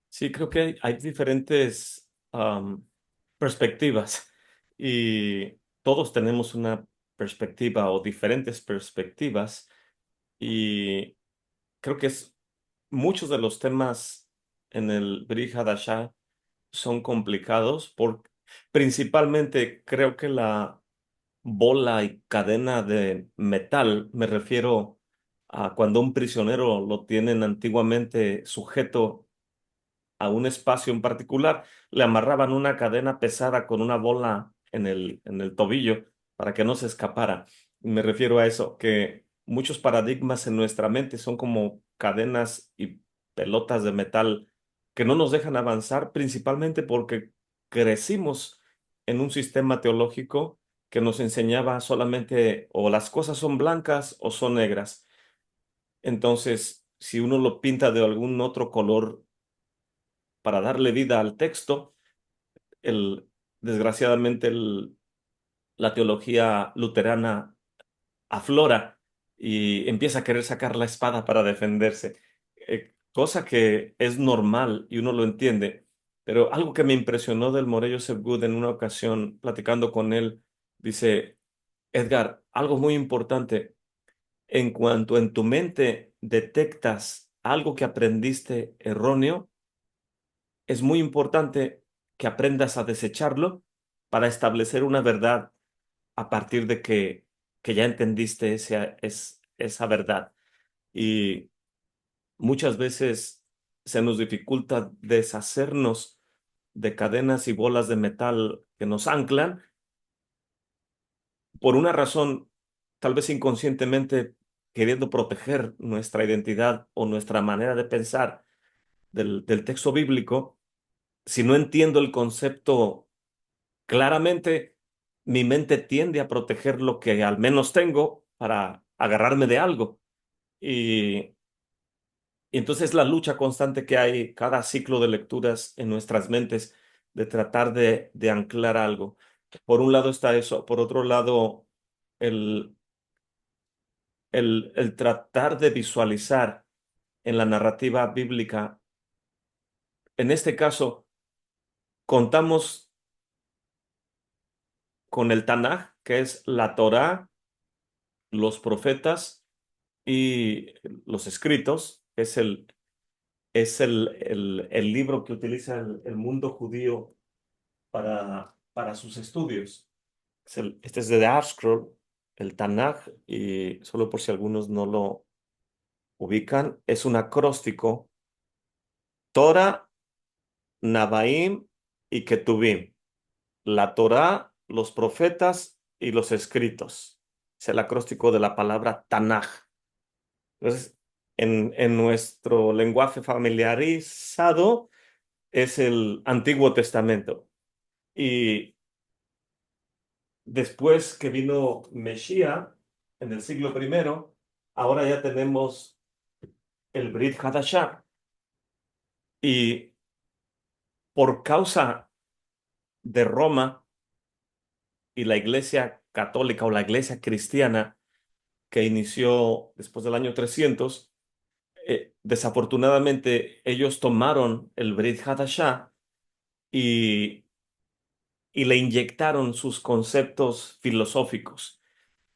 Sí, creo que hay diferentes perspectivas y todos tenemos una perspectiva o diferentes perspectivas y creo que muchos de los temas en el Brit Hadashah son complicados principalmente creo que la bola y cadena de metal, me refiero a cuando un prisionero lo tienen antiguamente sujeto a un espacio en particular, le amarraban una cadena pesada con una bola en el tobillo para que no se escapara. Me refiero a eso, que muchos paradigmas en nuestra mente son como cadenas y pelotas de metal que no nos dejan avanzar, principalmente porque crecimos en un sistema teológico que nos enseñaba solamente o las cosas son blancas o son negras. Entonces, si uno lo pinta de algún otro color para darle vida al texto, el, desgraciadamente la teología luterana aflora y empieza a querer sacar la espada para defenderse, cosa que es normal y uno lo entiende, pero algo que me impresionó del Morello Good en una ocasión, platicando con él, dice, Edgar, algo muy importante, en cuanto en tu mente detectas algo que aprendiste erróneo, es muy importante que aprendas a desecharlo para establecer una verdad a partir de que ya entendiste esa verdad. Y muchas veces se nos dificulta deshacernos de cadenas y bolas de metal que nos anclan por una razón, tal vez inconscientemente, queriendo proteger nuestra identidad o nuestra manera de pensar del texto bíblico, si no entiendo el concepto claramente, mi mente tiende a proteger lo que al menos tengo para agarrarme de algo. Y, y entonces la lucha constante que hay cada ciclo de lecturas en nuestras mentes de tratar de anclar algo. Por un lado está eso, por otro lado, el, el tratar de visualizar en la narrativa bíblica. En este caso, contamos con el Tanaj, que es la Torá, los profetas y los escritos, que es el libro que utiliza el mundo judío para sus estudios. Este es de The ArtScroll, el Tanaj, y solo por si algunos no lo ubican, es un acróstico: Torah, Nabaim y Ketuvim. La Torá, los profetas y los escritos. Es el acróstico de la palabra Tanaj. Entonces, en nuestro lenguaje familiarizado es el Antiguo Testamento. Y después que vino Mesías en el siglo primero, ahora ya tenemos el Brit Hadashah. Y por causa de Roma y la Iglesia católica o la Iglesia cristiana que inició después del año 300, desafortunadamente ellos tomaron el Brit Hadashah y, y le inyectaron sus conceptos filosóficos.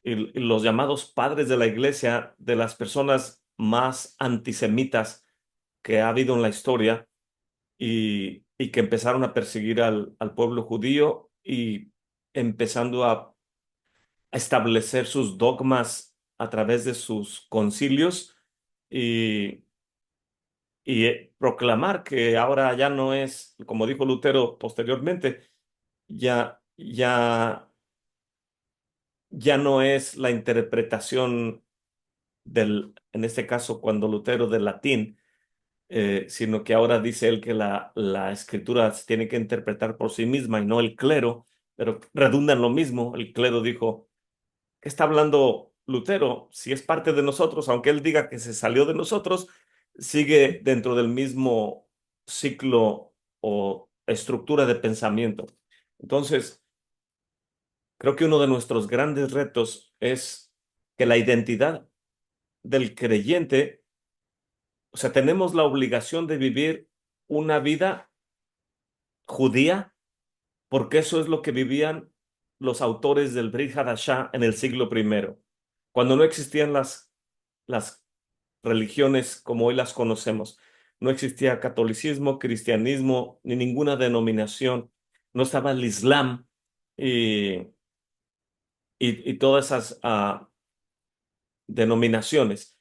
Y los llamados padres de la iglesia, de las personas más antisemitas que ha habido en la historia, y que empezaron a perseguir al pueblo judío y empezando a establecer sus dogmas a través de sus concilios y, proclamar que ahora ya no es, como dijo Lutero posteriormente, ya, ya no es la interpretación en este caso, cuando Lutero del latín, sino que ahora dice él que la escritura se tiene que interpretar por sí misma y no el clero, pero redunda en lo mismo. El clero dijo: ¿qué está hablando Lutero? Si es parte de nosotros, aunque él diga que se salió de nosotros, sigue dentro del mismo ciclo o estructura de pensamiento. Entonces, creo que uno de nuestros grandes retos es que la identidad del creyente, o sea, tenemos la obligación de vivir una vida judía, porque eso es lo que vivían los autores del Brit Hadashah en el siglo primero, cuando no existían las religiones como hoy las conocemos. No existía catolicismo, cristianismo, ni ninguna denominación. No estaba el Islam y, y todas esas denominaciones.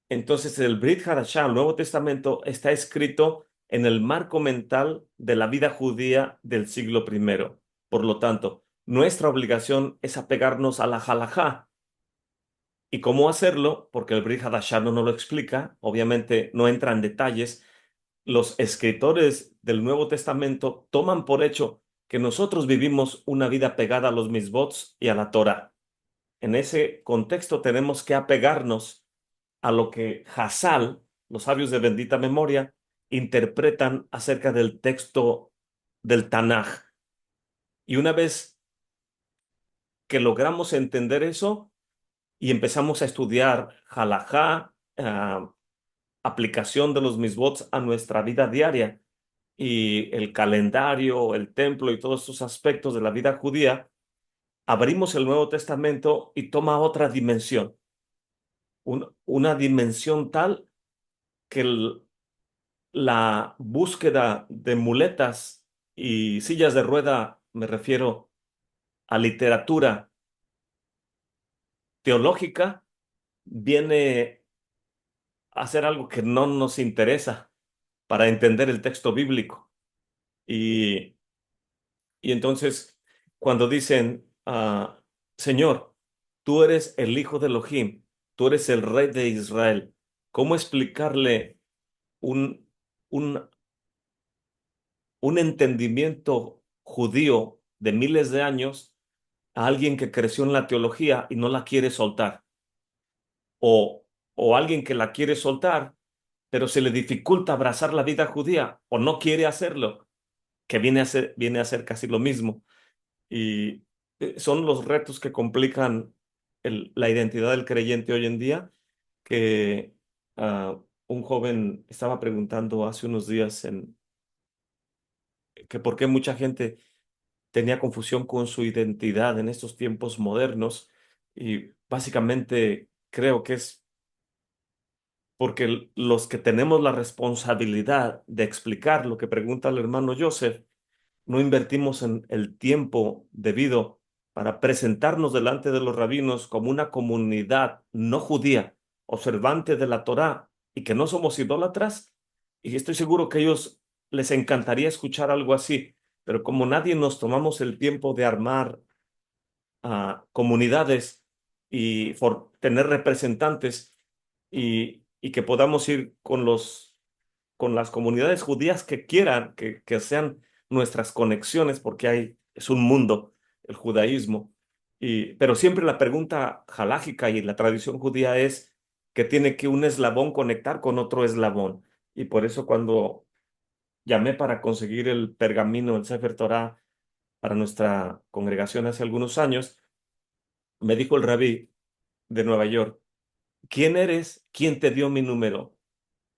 Entonces, el Brit Hadashah, el Nuevo Testamento, está escrito en el marco mental de la vida judía del siglo primero. Por lo tanto, nuestra obligación es apegarnos a la halajá. ¿Y cómo hacerlo? Porque el Brit Hadashah no nos lo explica, obviamente no entra en detalles. Los escritores del Nuevo Testamento toman por hecho que nosotros vivimos una vida pegada a los misbots y a la Torah. En ese contexto tenemos que apegarnos a lo que Hassal, los sabios de bendita memoria, interpretan acerca del texto del Tanaj. Y una vez que logramos entender eso y empezamos a estudiar halajá, aplicación de los misbots a nuestra vida diaria y el calendario, el templo y todos estos aspectos de la vida judía, abrimos el Nuevo Testamento y toma otra dimensión, una dimensión tal que la búsqueda de muletas y sillas de rueda, me refiero a literatura teológica, viene a ser algo que no nos interesa para entender el texto bíblico. Y, y entonces, cuando dicen, Señor, tú eres el Hijo de Elohim, tú eres el rey de Israel. ¿Cómo explicarle un, un, un entendimiento judío de miles de años a alguien que creció en la teología y no la quiere soltar? O, o alguien que la quiere soltar, pero se le dificulta abrazar la vida judía o no quiere hacerlo, que viene a ser casi lo mismo. Y son los retos que complican la identidad del creyente hoy en día, que un joven estaba preguntando hace unos días que por qué mucha gente tenía confusión con su identidad en estos tiempos modernos, y básicamente creo que es porque los que tenemos la responsabilidad de explicar lo que pregunta el hermano Joseph, no invertimos en el tiempo debido para presentarnos delante de los rabinos como una comunidad no judía, observante de la Torá, y que no somos idólatras. Y estoy seguro que a ellos les encantaría escuchar algo así, pero como nadie nos tomamos el tiempo de armar comunidades y tener representantes, y que podamos ir con las comunidades judías que quieran, que sean nuestras conexiones, porque es un mundo, el judaísmo. Pero siempre la pregunta halágica y la tradición judía es que tiene que un eslabón conectar con otro eslabón. Y por eso cuando llamé para conseguir el pergamino, el Sefer Torah, para nuestra congregación hace algunos años, me dijo el rabí de Nueva York: ¿quién eres? ¿Quién te dio mi número?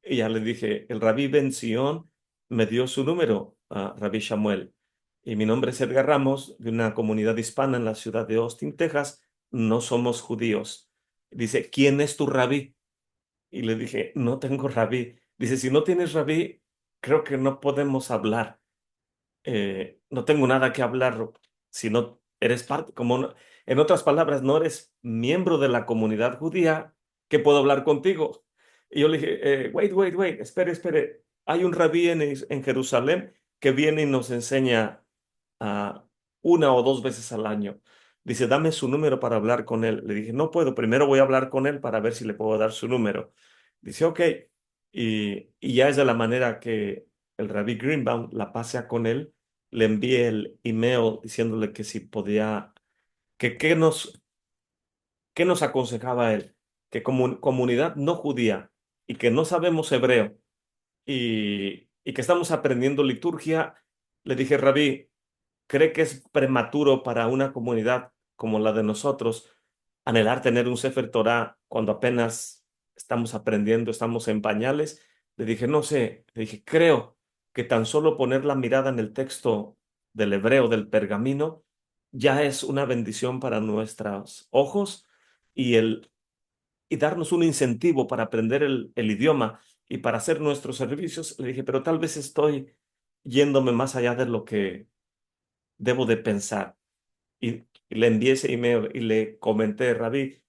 Y ya le dije: el rabí Ben Sion me dio su número, a Rabí Samuel. Y mi nombre es Edgar Ramos, de una comunidad hispana en la ciudad de Austin, Texas. No somos judíos. Dice: ¿quién es tu rabí? Y le dije: no tengo rabí. Dice: si no tienes rabí, creo que no podemos hablar. No tengo nada que hablar si no eres parte, en otras palabras, no eres miembro de la comunidad judía, ¿qué puedo hablar contigo? Y yo le dije: wait, espere. Hay un rabí en Jerusalén que viene y nos enseña ah, una o dos veces al año. Dice: dame su número para hablar con él. Le dije: no puedo, primero voy a hablar con él para ver si le puedo dar su número. Dice: ok. Y ya es de la manera que el rabí Greenbaum la pasea con él. Le envié el email diciéndole que si podía, que qué nos aconsejaba él, que como comunidad no judía y que no sabemos hebreo, y que estamos aprendiendo liturgia, le dije: rabí, ¿cree que es prematuro para una comunidad como la de nosotros anhelar tener un Sefer Torah cuando apenas estamos aprendiendo, estamos en pañales? Le dije: no sé. Le dije: creo que tan solo poner la mirada en el texto del hebreo, del pergamino, ya es una bendición para nuestros ojos, y, y darnos un incentivo para aprender el idioma y para hacer nuestros servicios. Le dije: pero tal vez estoy yéndome más allá de lo que debo de pensar. Y le envié ese email y le comenté: rabí,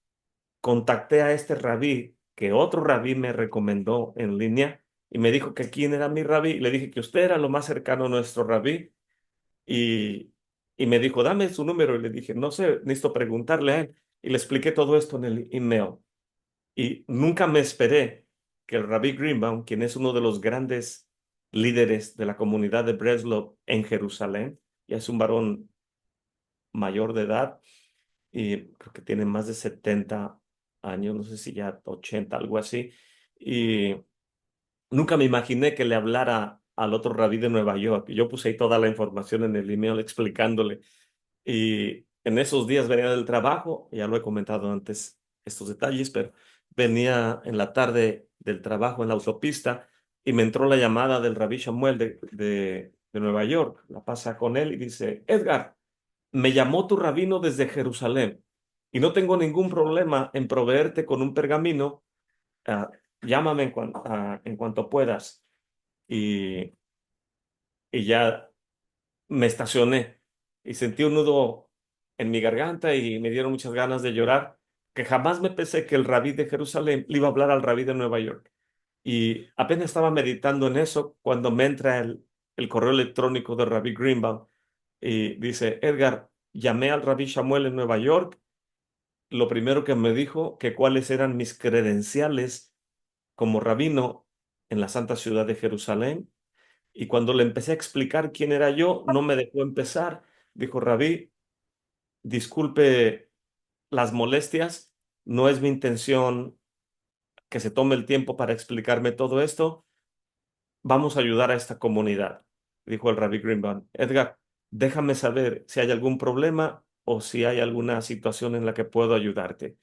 contacté a este rabí que otro rabí me recomendó en línea, y me dijo que quién era mi rabí. Y le dije que usted era lo más cercano a nuestro rabí, y, y me dijo: dame su número. Y le dije: no sé, necesito preguntarle a él. Y le expliqué todo esto en el email. Y nunca me esperé que el rabí Greenbaum, quien es uno de los grandes líderes de la comunidad de Breslov en Jerusalén, ya es un varón mayor de edad, y creo que tiene más de 70 años, no sé si ya 80, algo así. Y nunca me imaginé que le hablara al otro rabí de Nueva York. Yo puse ahí toda la información en el email explicándole. Y en esos días venía del trabajo, ya lo he comentado antes estos detalles, pero venía en la tarde del trabajo en la autopista, y me entró la llamada del rabí Samuel de Nueva York. La pasa con él y dice: Edgar, me llamó tu rabino desde Jerusalén y no tengo ningún problema en proveerte con un pergamino. ah, Llámame en cuanto puedas. Y, y ya me estacioné y sentí un nudo en mi garganta y me dieron muchas ganas de llorar, que jamás me pensé que el rabí de Jerusalén le iba a hablar al rabí de Nueva York. Y apenas estaba meditando en eso cuando me entra el correo electrónico del rabí Greenbaum, y dice: Edgar, llamé al rabí Samuel en Nueva York lo primero que me dijo que cuáles eran mis credenciales como rabino en la Santa Ciudad de Jerusalén. Y cuando le empecé a explicar quién era yo, no me dejó empezar. Dijo, Rabí, disculpe las molestias, no es mi intención que se tome el tiempo para explicarme todo esto. Vamos a ayudar a esta comunidad, dijo el Rabí Greenbaum. Edgar, déjame saber si hay algún problema o si hay alguna situación en la que puedo ayudarte.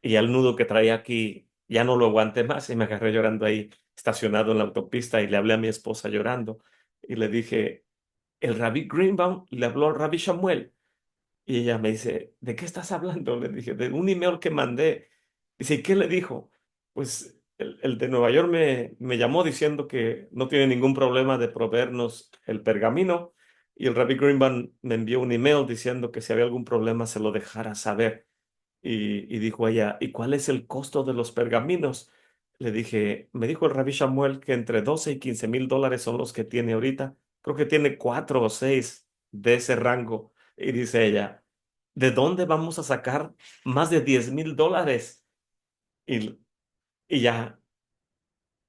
Y el nudo que traía aquí ya no lo aguanté más y me agarré llorando ahí, estacionado en la autopista, y le hablé a mi esposa llorando y le dije, el Rabí Greenbaum le habló al Rabí Samuel. Y ella me dice, ¿de qué estás hablando? Le dije, de un email que mandé. Dice, ¿y qué le dijo? Pues el de Nueva York me llamó diciendo que no tiene ningún problema de proveernos el pergamino, y el Rabbi Greenbaum me envió un email diciendo que si había algún problema se lo dejara saber. Y dijo ella, ¿y cuál es el costo de los pergaminos? Le dije, me dijo el Rabbi Samuel que entre 12 y 15 mil dólares son los que tiene ahorita. Creo que tiene 4 o 6 de ese rango. Y dice ella, ¿de dónde vamos a sacar más de 10,000 dólares? Y, y ya,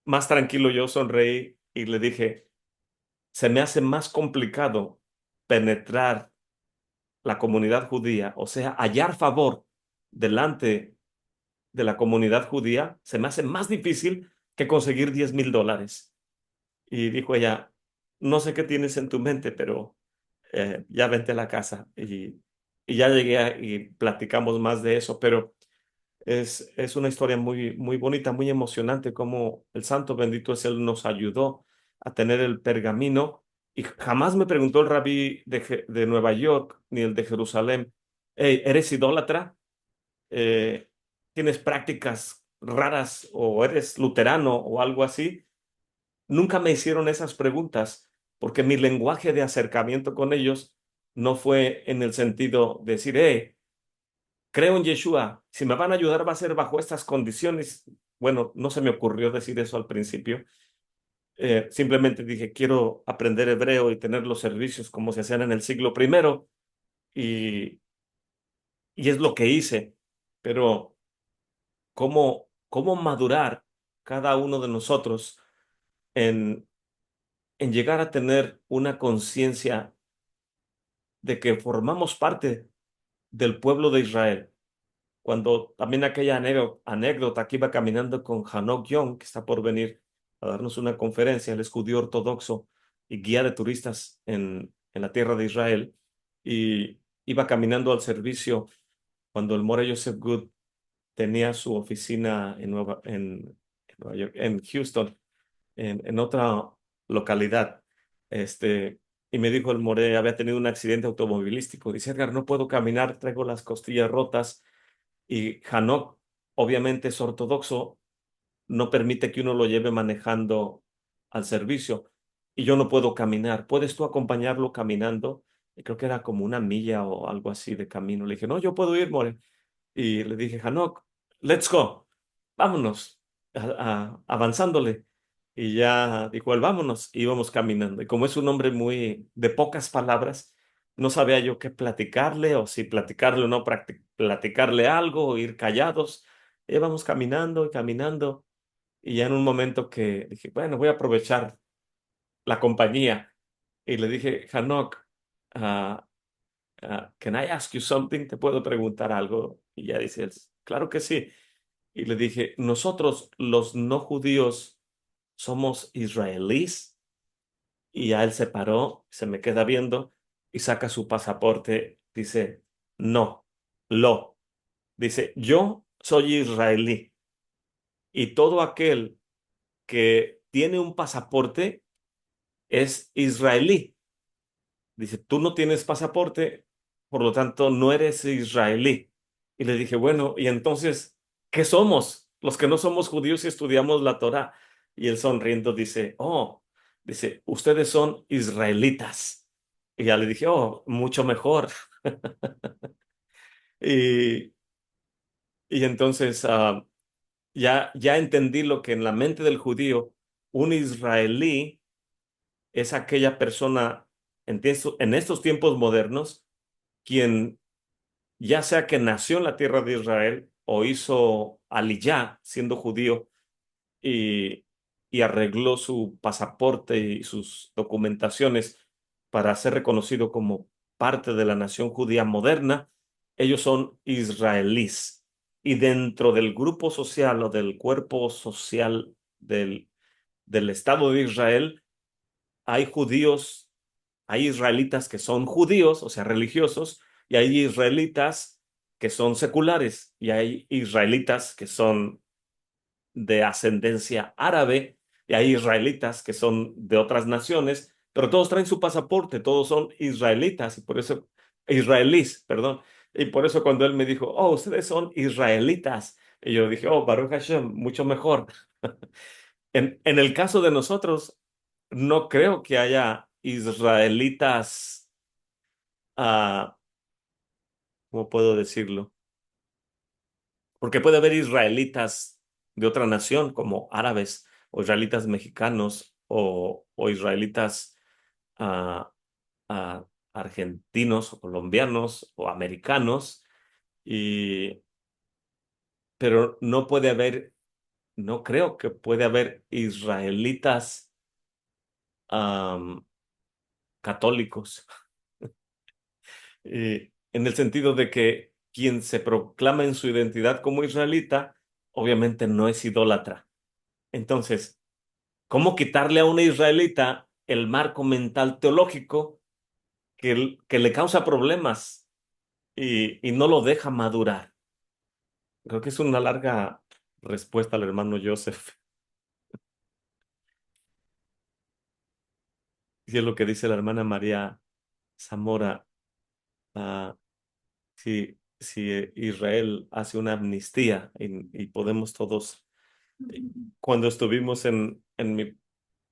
más tranquilo, yo sonreí y le dije, se me hace más complicado penetrar la comunidad judía, o sea, hallar favor delante de la comunidad judía, se me hace más difícil que conseguir 10,000 dólares. Y dijo ella, no sé qué tienes en tu mente, pero ya vente a la casa. Y ya llegué y platicamos más de eso, pero es una historia muy, muy bonita, muy emocionante, como el santo bendito es Él nos ayudó a tener el pergamino. Y jamás me preguntó el rabí de Nueva York ni el de Jerusalén, hey, ¿eres idólatra? Eh, ¿Tienes prácticas raras o eres luterano o algo así? Nunca me hicieron esas preguntas porque mi lenguaje de acercamiento con ellos no fue en el sentido de decir, creo en Yeshua, si me van a ayudar va a ser bajo estas condiciones. Bueno, no se me ocurrió decir eso al principio. Simplemente dije, quiero aprender hebreo y tener los servicios como se hacían en el siglo primero, y, y es lo que hice. Pero cómo madurar cada uno de nosotros en, en llegar a tener una conciencia de que formamos parte del pueblo de Israel. Cuando también aquella anécdota que iba caminando con Hanok Young, que está por venir a darnos una conferencia, él es judío ortodoxo y guía de turistas en la tierra de Israel, y iba caminando al servicio cuando el More Joseph Good tenía su oficina en Nueva York, en Houston, en otra localidad. Este, y me dijo el More, había tenido un accidente automovilístico. Dice, Edgar, no puedo caminar, traigo las costillas rotas. Y Hanok, obviamente es ortodoxo, no permite que uno lo lleve manejando al servicio. Y yo no puedo caminar. ¿Puedes tú acompañarlo caminando? Y creo que era como una milla o algo así de camino. Le dije, no, yo puedo ir, More. Y le dije, Hanok, let's go, vámonos, avanzándole. Y ya dijo él, vámonos, y íbamos caminando. Y como es un hombre muy de pocas palabras, no sabía yo qué platicarle, o si platicarle o no platicarle algo, o ir callados. Y íbamos caminando y caminando. Y ya en un momento que dije, bueno, voy a aprovechar la compañía. Y le dije, Hanok, ah, can I ask you something? ¿Te puedo preguntar algo? Y ya dice él, claro que sí. Y le dije, nosotros los no judíos somos israelíes. Y ya él se paró, se me queda viendo y saca su pasaporte. Dice, no, dice, yo soy israelí, y todo aquel que tiene un pasaporte es israelí. Dice, tú no tienes pasaporte, por lo tanto no eres israelí. Y le dije, bueno, y entonces, ¿qué somos? Los que no somos judíos y estudiamos la Torá. Y él sonriendo dice, ustedes son israelitas. Y ya le dije, oh, mucho mejor. Y, y entonces ya entendí lo que en la mente del judío, un israelí es aquella persona en estos tiempos modernos quien ya sea que nació en la tierra de Israel o hizo aliyá siendo judío y, y arregló su pasaporte y sus documentaciones para ser reconocido como parte de la nación judía moderna, ellos son israelíes. Y dentro del grupo social o del cuerpo social del Estado de Israel, hay judíos, hay israelitas que son judíos, o sea, religiosos, y hay israelitas que son seculares, y hay israelitas que son de ascendencia árabe, y hay israelitas que son de otras naciones, pero todos traen su pasaporte, todos son israelitas, y por eso, israelíes, perdón, y por eso cuando él me dijo, oh, ustedes son israelitas, y yo dije, oh, Baruch Hashem, mucho mejor. En el caso de nosotros, no creo que haya israelitas, ah, ¿cómo puedo decirlo? Porque puede haber israelitas de otra nación, como árabes, o israelitas mexicanos, o israelitas ah, argentinos, o colombianos, o americanos, y, pero no puede haber, no creo que puede haber israelitas am, católicos. En el sentido de que quien se proclama en su identidad como israelita, obviamente no es idólatra. Entonces, ¿cómo quitarle a una israelita el marco mental teológico que le causa problemas y no lo deja madurar? Creo que es una larga respuesta al hermano Joseph. Y es lo que dice la hermana María Zamora. ah, si Israel hace una amnistía y podemos todos, cuando estuvimos en mi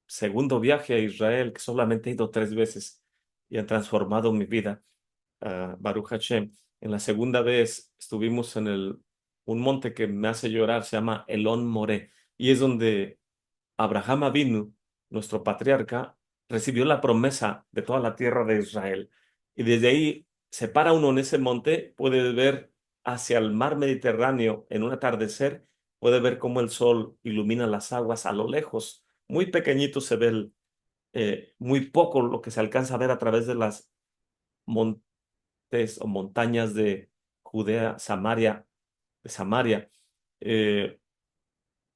segundo viaje a Israel, que solamente he ido 3 veces y han transformado mi vida, Baruch Hashem. En la segunda vez estuvimos en un monte que me hace llorar, se llama Elón Moré, y es donde Abraham Avinu, nuestro patriarca, recibió la promesa de toda la tierra de Israel. Y desde ahí se para uno en ese monte, puede ver hacia el mar Mediterráneo en un atardecer, puede ver cómo el sol ilumina las aguas a lo lejos. Muy pequeñito se ve muy poco lo que se alcanza a ver a través de las montes o montañas de Judea, Samaria, de Samaria. Eh,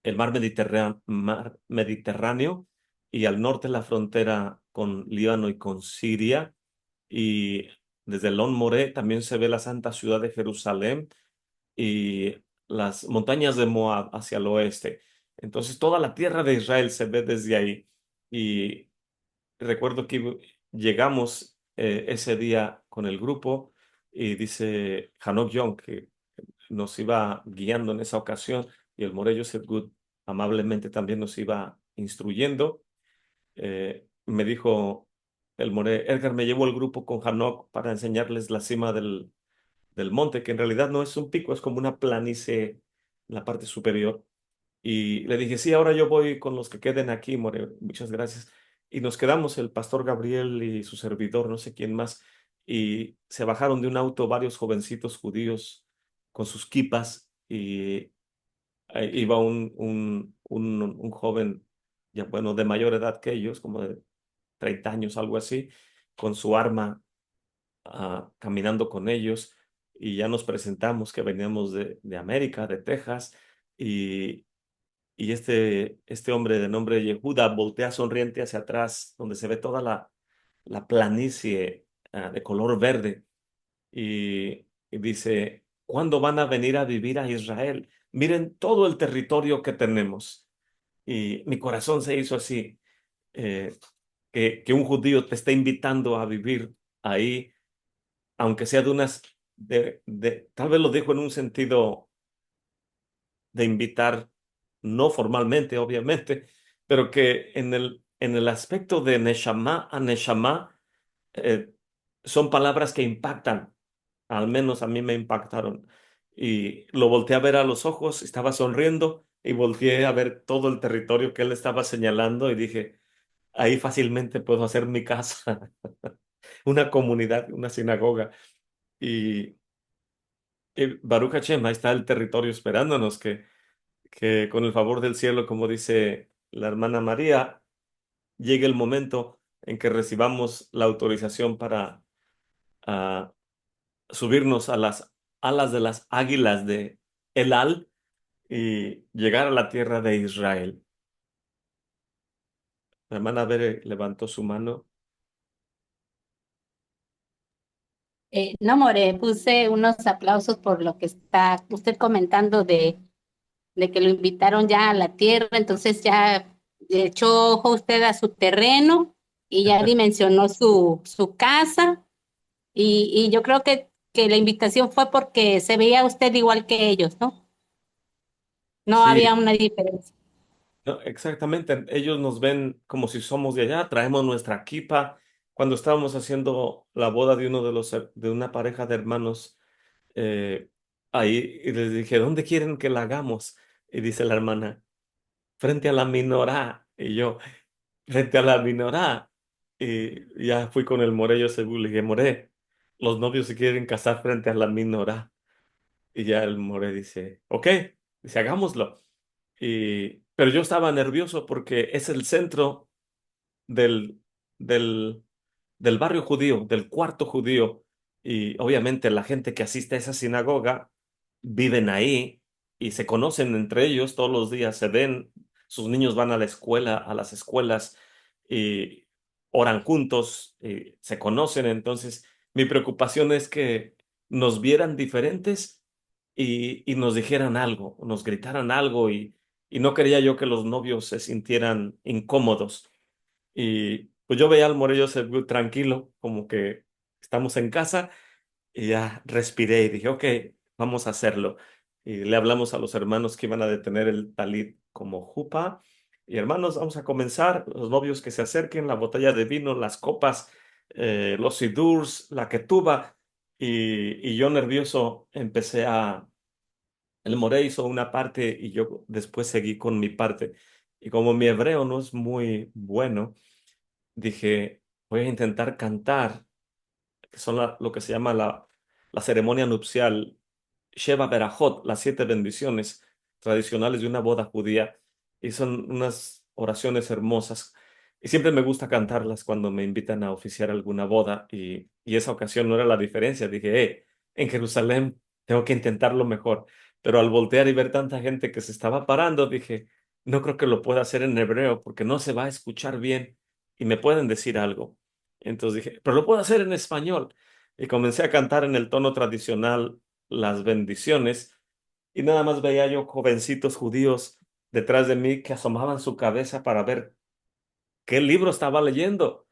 el mar Mediterráneo y al norte la frontera con Líbano y con Siria. Y desde el Moré también se ve la santa ciudad de Jerusalén y las montañas de Moab hacia el oeste. Entonces toda la tierra de Israel se ve desde ahí. Y recuerdo que llegamos ese día con el grupo y dice Hanok Young que nos iba guiando en esa ocasión y el Morello Good amablemente también nos iba instruyendo. Me dijo el More, Edgar, me llevó el grupo con Hanok para enseñarles la cima del monte, que en realidad no es un pico, es como una planicie en la parte superior. Y le dije, sí, ahora yo voy con los que queden aquí, More, muchas gracias. Y nos quedamos, el pastor Gabriel y su servidor, no sé quién más, y se bajaron de un auto varios jovencitos judíos con sus kipas y iba un joven, ya bueno, de mayor edad que ellos, como de 30 años, algo así, con su arma, caminando con ellos, y ya nos presentamos que veníamos de América, de Texas, y, y este hombre de nombre Yehuda voltea sonriente hacia atrás, donde se ve toda la planicie, de color verde, y dice, ¿cuándo van a venir a vivir a Israel? Miren todo el territorio que tenemos. Y mi corazón se hizo así, eh, que un judío te esté invitando a vivir ahí, aunque sea tal vez lo dijo en un sentido de invitar, no formalmente, obviamente, pero que en el aspecto de Neshama a Neshama, eh, son palabras que impactan, al menos a mí me impactaron. Y lo volteé a ver a los ojos, estaba sonriendo y volteé a ver todo el territorio que él estaba señalando y dije, ahí fácilmente puedo hacer mi casa, una comunidad, una sinagoga. Y Baruch Hashem, ahí está el territorio esperándonos, que con el favor del cielo, como dice la hermana María, llegue el momento en que recibamos la autorización para ah, subirnos a las alas de las águilas de Elal y llegar a la tierra de Israel. La hermana Bere levantó su mano. No, More, puse unos aplausos por lo que está usted comentando de que lo invitaron ya a la tierra, entonces ya echó ojo usted a su terreno y ya dimensionó su casa y yo creo que la invitación fue porque se veía usted igual que ellos, ¿no? No había Sí, una diferencia. no, exactamente. Ellos nos ven como si somos de allá, traemos nuestra kipa. Cuando estábamos haciendo la boda de de una pareja de hermanos, eh, ahí y les dije, ¿dónde quieren que la hagamos? Y dice la hermana, frente a la minorá. Y yo, frente a la minorá. Y ya fui con el Morello seguro, le dije, More, los novios se quieren casar frente a la minorá. Y ya el More dice, ok, dice, hagámoslo. Pero yo estaba nervioso porque es el centro del, del, del barrio judío, del cuarto judío. Y obviamente la gente que asiste a esa sinagoga viven ahí y se conocen entre ellos todos los días, se ven, sus niños van a la escuela, a las escuelas y oran juntos, y se conocen. Entonces, mi preocupación es que nos vieran diferentes y nos dijeran algo, nos gritaran algo y no quería yo que los novios se sintieran incómodos. Y pues yo veía al Morello Sergut tranquilo, como que estamos en casa y ya respiré y dije, ok, vamos a hacerlo. Y le hablamos a los hermanos que iban a detener el talit como jupa. Y hermanos, vamos a comenzar. Los novios que se acerquen, la botella de vino, las copas, los sidurs, la ketuba. Y yo nervioso empecé a... El Moré hizo una parte y yo después seguí con mi parte. Y como mi hebreo no es muy bueno, dije, voy a intentar cantar, que son lo que se llama la ceremonia nupcial, Sheva Berajot, las 7 bendiciones tradicionales de una boda judía, y son unas oraciones hermosas. Y siempre me gusta cantarlas cuando me invitan a oficiar alguna boda, y esa ocasión no era la diferencia. Dije, en Jerusalén tengo que intentarlo mejor. Pero al voltear y ver tanta gente que se estaba parando, dije, no creo que lo pueda hacer en hebreo porque no se va a escuchar bien y me pueden decir algo. Entonces dije, pero lo puedo hacer en español. Y comencé a cantar en el tono tradicional las bendiciones y nada más veía yo jovencitos judíos detrás de mí que asomaban su cabeza para ver qué libro estaba leyendo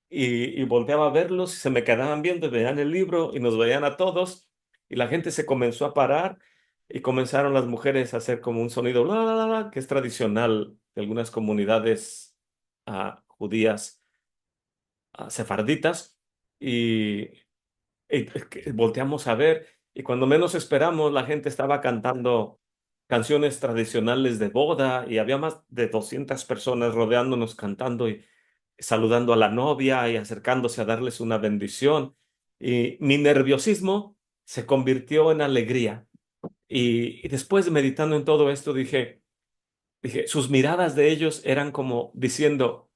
y volteaba a verlos y se me quedaban viendo y veían el libro y nos veían a todos y la gente se comenzó a parar y comenzaron las mujeres a hacer como un sonido la, la, la, que es tradicional de algunas comunidades judías sefarditas y que volteamos a ver y cuando menos esperamos la gente estaba cantando canciones tradicionales de boda y había más de 200 personas rodeándonos cantando y saludando a la novia y acercándose a darles una bendición. Y mi nerviosismo se convirtió en alegría. Y después meditando en todo esto dije, sus miradas de ellos eran como diciendo,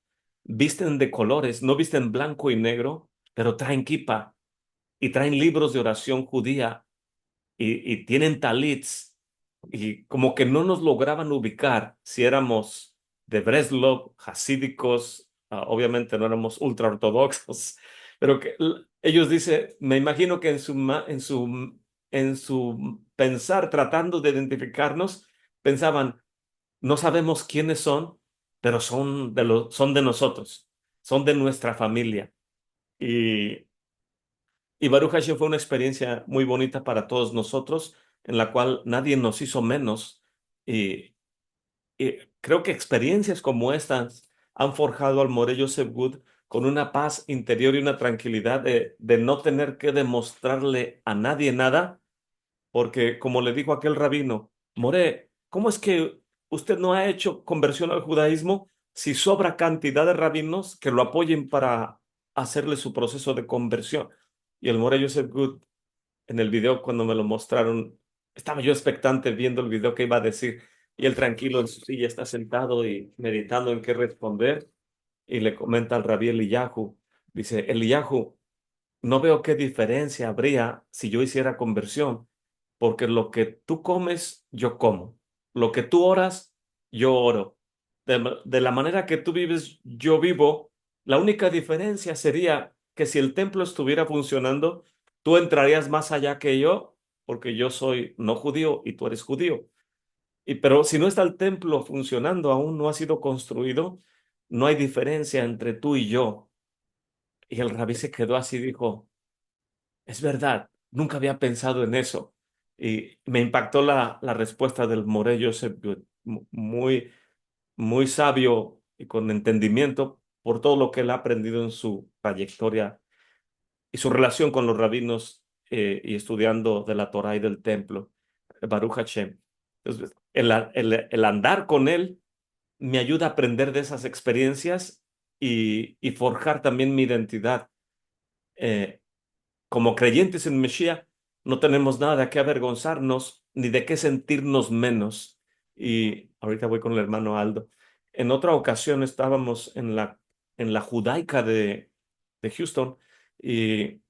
visten de colores, no visten blanco y negro, pero traen kipa y traen libros de oración judía y tienen talits y como que no nos lograban ubicar si éramos de Breslov, hasídicos, obviamente no éramos ultra ortodoxos, pero que ellos dicen, me imagino que en su pensar, tratando de identificarnos, pensaban, no sabemos quiénes son, pero son de nosotros, son de nuestra familia. Y y Baruch Hashem fue una experiencia muy bonita para todos nosotros, en la cual nadie nos hizo menos. Y, y creo que experiencias como estas han forjado al Morello Good con una paz interior y una tranquilidad de no tener que demostrarle a nadie nada, porque como le dijo aquel rabino, More, ¿cómo es que usted no ha hecho conversión al judaísmo si sobra cantidad de rabinos que lo apoyen para hacerle su proceso de conversión? Y el More Good en el video cuando me lo mostraron, estaba yo expectante viendo el video que iba a decir, y él tranquilo en su silla está sentado y meditando en qué responder, y le comenta al rabí Eliyahu, dice, Eliyahu, no veo qué diferencia habría si yo hiciera conversión, porque lo que tú comes, yo como. Lo que tú oras, yo oro. De la manera que tú vives, yo vivo. La única diferencia sería que si el templo estuviera funcionando, tú entrarías más allá que yo, porque yo soy no judío y tú eres judío. Pero si no está el templo funcionando, aún no ha sido construido, no hay diferencia entre tú y yo. Y el rabí se quedó así, dijo, es verdad, nunca había pensado en eso. Y me impactó la respuesta del Moré Joseph Good, muy, muy sabio y con entendimiento por todo lo que él ha aprendido en su trayectoria y su relación con los rabinos y estudiando de la Torá y del templo, Baruch Hashem. Entonces, el andar con él me ayuda a aprender de esas experiencias y forjar también mi identidad. Eh, Como creyentes en Mesías, no tenemos nada de qué avergonzarnos ni de qué sentirnos menos. Y ahorita voy con el hermano Aldo. En otra ocasión estábamos en la Judaica de Houston y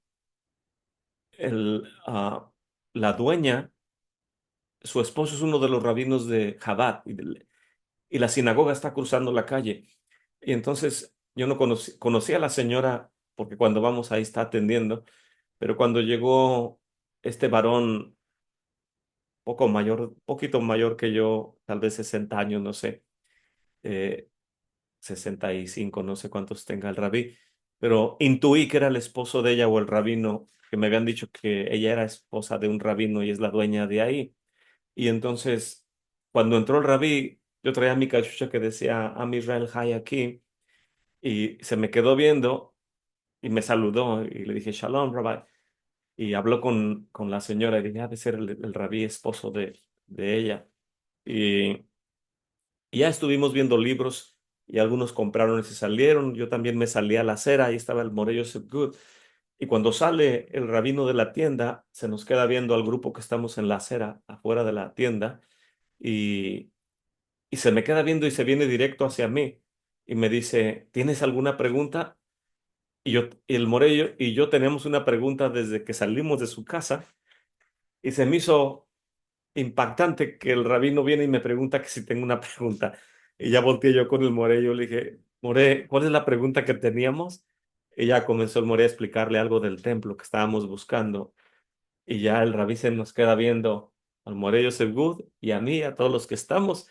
el, ah, la dueña, su esposo es uno de los rabinos de Chabad y la sinagoga está cruzando la calle. Y entonces yo no conocí a la señora porque cuando vamos ahí está atendiendo, pero cuando llegó este varón poco mayor, poquito mayor que yo, tal vez 60 años, no sé, eh, 65, no sé cuántos tenga el rabí, pero intuí que era el esposo de ella o el rabino, que me habían dicho que ella era esposa de un rabino y es la dueña de ahí. Y entonces, cuando entró el rabí, yo traía mi cachucha que decía Am Israel Hay aquí, y se me quedó viendo y me saludó y le dije, Shalom, Rabbi. Y habló con la señora y dije, ha de ser el rabí esposo de ella. Y ya estuvimos viendo libros y algunos compraron y se salieron. Yo también me salí a la acera, ahí estaba el Morello Good. Y cuando sale el rabino de la tienda, se nos queda viendo al grupo que estamos en la acera, afuera de la tienda, y, y se me queda viendo y se viene directo hacia mí y me dice, ¿tienes alguna pregunta? Y el Morello y yo tenemos una pregunta desde que salimos de su casa y se me hizo impactante que el rabino viene y me pregunta que si tengo una pregunta. Y ya volteé yo con el More, yo le dije, More, ¿cuál es la pregunta que teníamos? Y ya comenzó el More a explicarle algo del templo que estábamos buscando. Y ya el rabí se nos queda viendo al More Yosef Good y a mí, a todos los que estamos,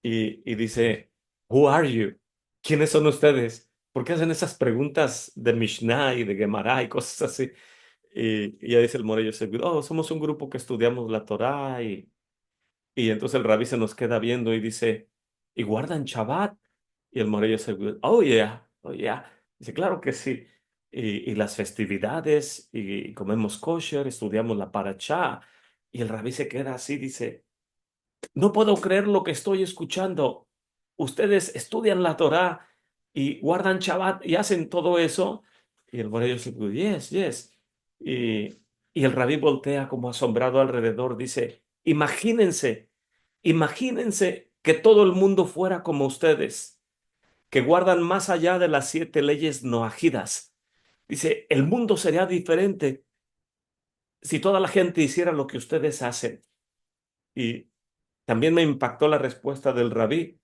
y dice, Who are you? ¿Quiénes son ustedes? ¿Por qué hacen esas preguntas de Mishnah y de Gemara y cosas así? Y ya dice el More Yosef Good, oh, somos un grupo que estudiamos la Torá y entonces el rabí se nos queda viendo y dice, ¿y guardan Shabbat? Y el Morello se, oh yeah, oh yeah. Dice, claro que sí. Y las festividades, y comemos kosher, estudiamos la parachá. Y el rabí se queda así, dice, no puedo creer lo que estoy escuchando. Ustedes estudian la Torá y guardan Shabbat y hacen todo eso. Y el Morello se, yes, yes. Y, y el rabí voltea como asombrado alrededor, dice, imagínense que todo el mundo fuera como ustedes, que guardan más allá de las 7 leyes noajidas. Dice, el mundo sería diferente si toda la gente hiciera lo que ustedes hacen. Y también me impactó la respuesta del rabí,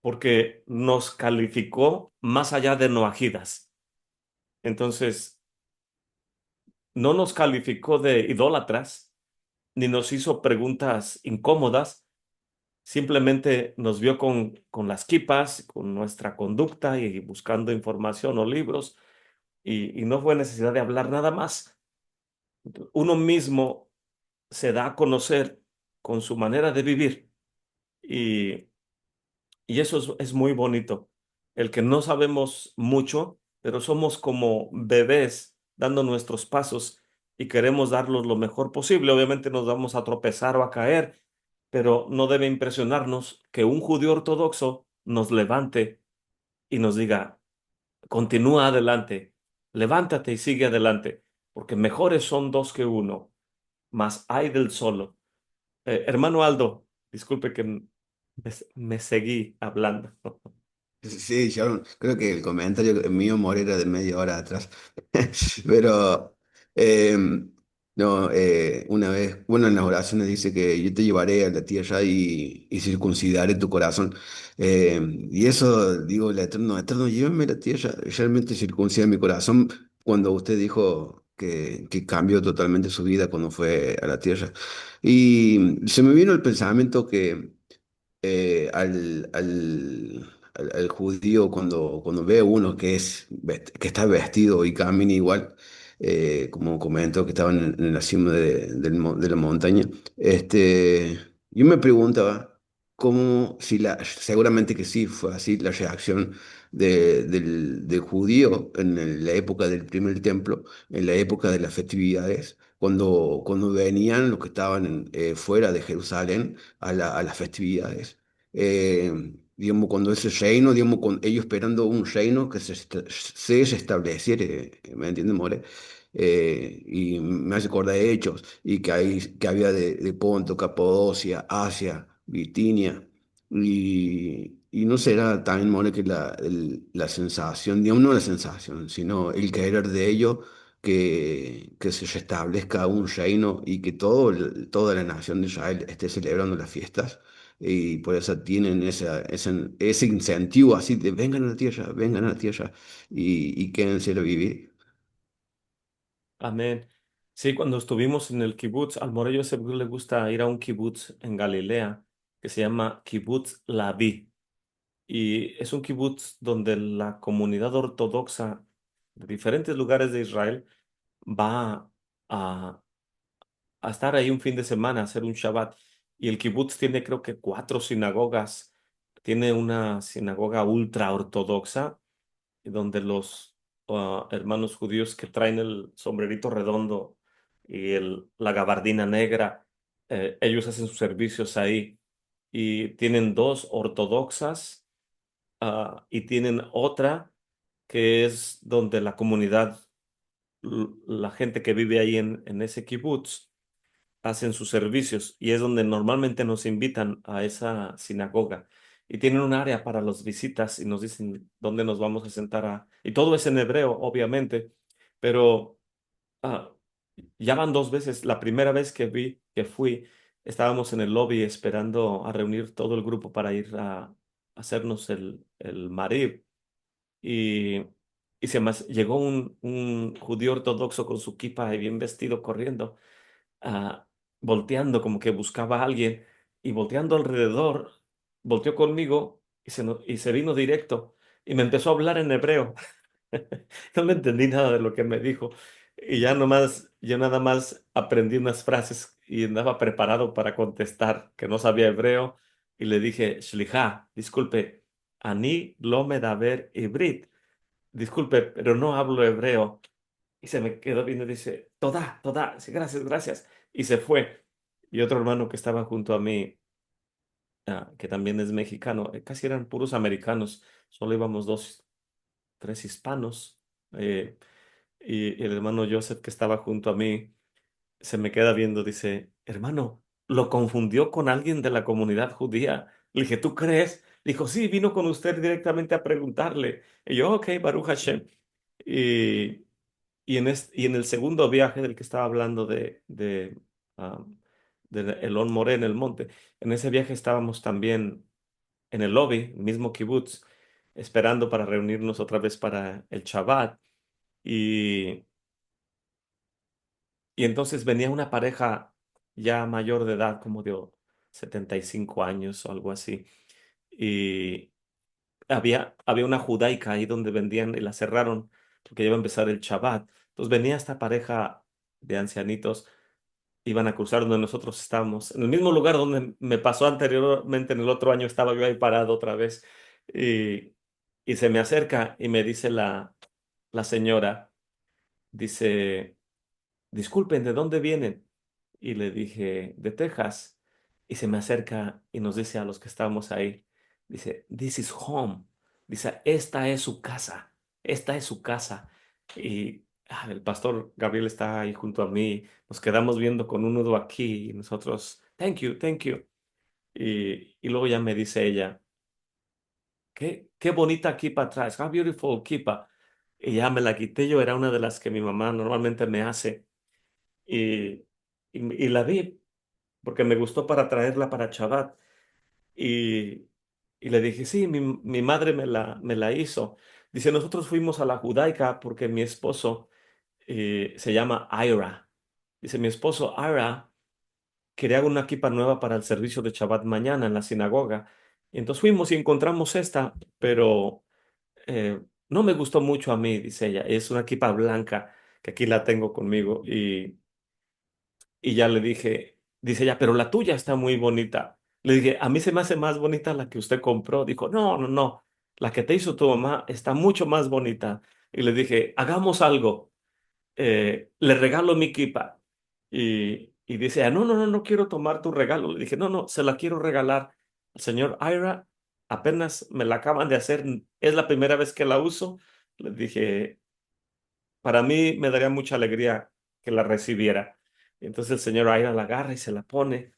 porque nos calificó más allá de noajidas. Entonces, no nos calificó de idólatras, ni nos hizo preguntas incómodas. Simplemente nos vio con las kipas, con nuestra conducta y buscando información o libros, y no fue necesidad de hablar nada más. Uno mismo se da a conocer con su manera de vivir, y, y eso es muy bonito. El que no sabemos mucho, pero somos como bebés dando nuestros pasos y queremos darlos lo mejor posible. Obviamente nos vamos a tropezar o a caer, pero no debe impresionarnos que un judío ortodoxo nos levante y nos diga, continúa adelante, levántate y sigue adelante, porque mejores son dos que uno. mas ay del solo. Hermano Aldo, disculpe que me seguí hablando. Sí, yo creo que el comentario mío, More, era de media hora atrás. Pero, eh, no, una vez, bueno, en las oraciones dice que yo te llevaré a la tierra y circuncidaré tu corazón. Y eso, digo, el Eterno, Eterno, llévame a la tierra, realmente circuncida mi corazón cuando usted dijo que cambió totalmente su vida cuando fue a la tierra. Y se me vino el pensamiento que al judío cuando ve a uno que está vestido y camina igual, como comentó que estaban en la cima de la montaña, yo me preguntaba cómo, si seguramente que sí fue así la reacción del judío en la época del primer templo, en la época de las festividades. Cuando venían los que estaban fuera de Jerusalén a las festividades. Eh, digamos, cuando ese reino, digamos, con ellos esperando un reino que se estableciera, ¿me entiendes, More? Y me hace acordar de Hechos, y que había de Ponto, Capadocia, Asia, Bitinia, y no será también, More, que la sensación, digamos, no la sensación, sino el querer de ellos que se restablezca un reino y que toda la nación de Israel esté celebrando las fiestas. Y por eso tienen ese incentivo así de vengan a la tierra y quédense a vivir. Amén. Sí, cuando estuvimos en el kibutz, al Morello seguro le gusta ir a un kibutz en Galilea que se llama Kibutz Laví. Y es un kibutz donde la comunidad ortodoxa de diferentes lugares de Israel va a, a estar ahí un fin de semana, a hacer un Shabbat. Y el kibutz tiene creo que 4 sinagogas. Tiene una sinagoga ultra ortodoxa donde los hermanos judíos que traen el sombrerito redondo y la gabardina negra, ellos hacen sus servicios ahí. Y tienen dos ortodoxas, y tienen otra que es donde la comunidad, la gente que vive ahí en ese kibutz, hacen sus servicios y es donde normalmente nos invitan a esa sinagoga. Y tienen un área para las visitas y nos dicen dónde nos vamos a sentar Y todo es en hebreo, obviamente, pero ah, ya van 2 veces. La primera vez que fui, estábamos en el lobby esperando a reunir todo el grupo para ir a hacernos el marib y, llegó un judío ortodoxo con su kippah y bien vestido corriendo, ah, volteando como que buscaba a alguien y volteando alrededor, volteó conmigo y se vino directo y me empezó a hablar en hebreo. No me entendí nada de lo que me dijo y yo nada más aprendí unas frases y andaba preparado para contestar que no sabía hebreo y le dije, Shlicha, disculpe, Ani lo medaber ibrit, disculpe, pero no hablo hebreo. Y se me quedó viendo y dice, toda, toda, sí, gracias, gracias. Y se fue. Y otro hermano que estaba junto a mí, que también es mexicano, casi eran puros americanos, solo íbamos 2, 3 hispanos. eh, y el hermano Joseph que estaba junto a mí se me queda viendo, dice, hermano, lo confundió con alguien de la comunidad judía. Le dije, ¿tú crees? Dijo, sí, vino con usted directamente a preguntarle. Y yo, ok, Baruch Hashem. Y, y en el segundo viaje del que estaba hablando ah, de Elón Moré en el monte, en ese viaje estábamos también en el lobby, mismo kibutz, esperando para reunirnos otra vez para el Shabbat. Y, y entonces venía una pareja ya mayor de edad, como de 75 años o algo así. Y había una judaica ahí donde vendían y la cerraron porque ya iba a empezar el Shabbat. Entonces venía esta pareja de ancianitos, iban a cruzar donde nosotros estábamos, en el mismo lugar donde me pasó anteriormente en el otro año, estaba yo ahí parado otra vez. Y, y se me acerca y me dice la señora, dice, disculpen, ¿de dónde vienen? Y le dije, de Texas. Y se me acerca y nos dice a los que estábamos ahí, dice, this is home. Dice, esta es su casa, esta es su casa. Y El pastor Gabriel está ahí junto a mí, nos quedamos viendo con un nudo aquí y nosotros, thank you, thank you. Y luego ya me dice ella, qué bonita kipa traes, how beautiful kipa. Y ya me la quité yo, era una de las que mi mamá normalmente me hace. Y, y la vi porque me gustó para traerla para Shabbat. Y, y le dije, sí, mi madre me la hizo. Dice, nosotros fuimos a la judaica porque mi esposo se llama Ira. Dice, mi esposo Ira quería una equipa nueva para el servicio de Shabbat mañana en la sinagoga. Y entonces fuimos y encontramos esta, pero no me gustó mucho a mí, dice ella. Es una equipa blanca que aquí la tengo conmigo. Y ya le dije, dice ella, pero la tuya está muy bonita. Le dije, a mí se me hace más bonita la que usted compró. Dijo, no, no, no, la que te hizo tu mamá está mucho más bonita. Y le dije, hagamos algo, le regalo mi kipa. Y dice, no, no, no, no quiero tomar tu regalo. Le dije, no, no, se la quiero regalar al señor Ira. Apenas me la acaban de hacer, es la primera vez que la uso. Le dije, para mí me daría mucha alegría que la recibiera. Y entonces el señor Ira la agarra y se la pone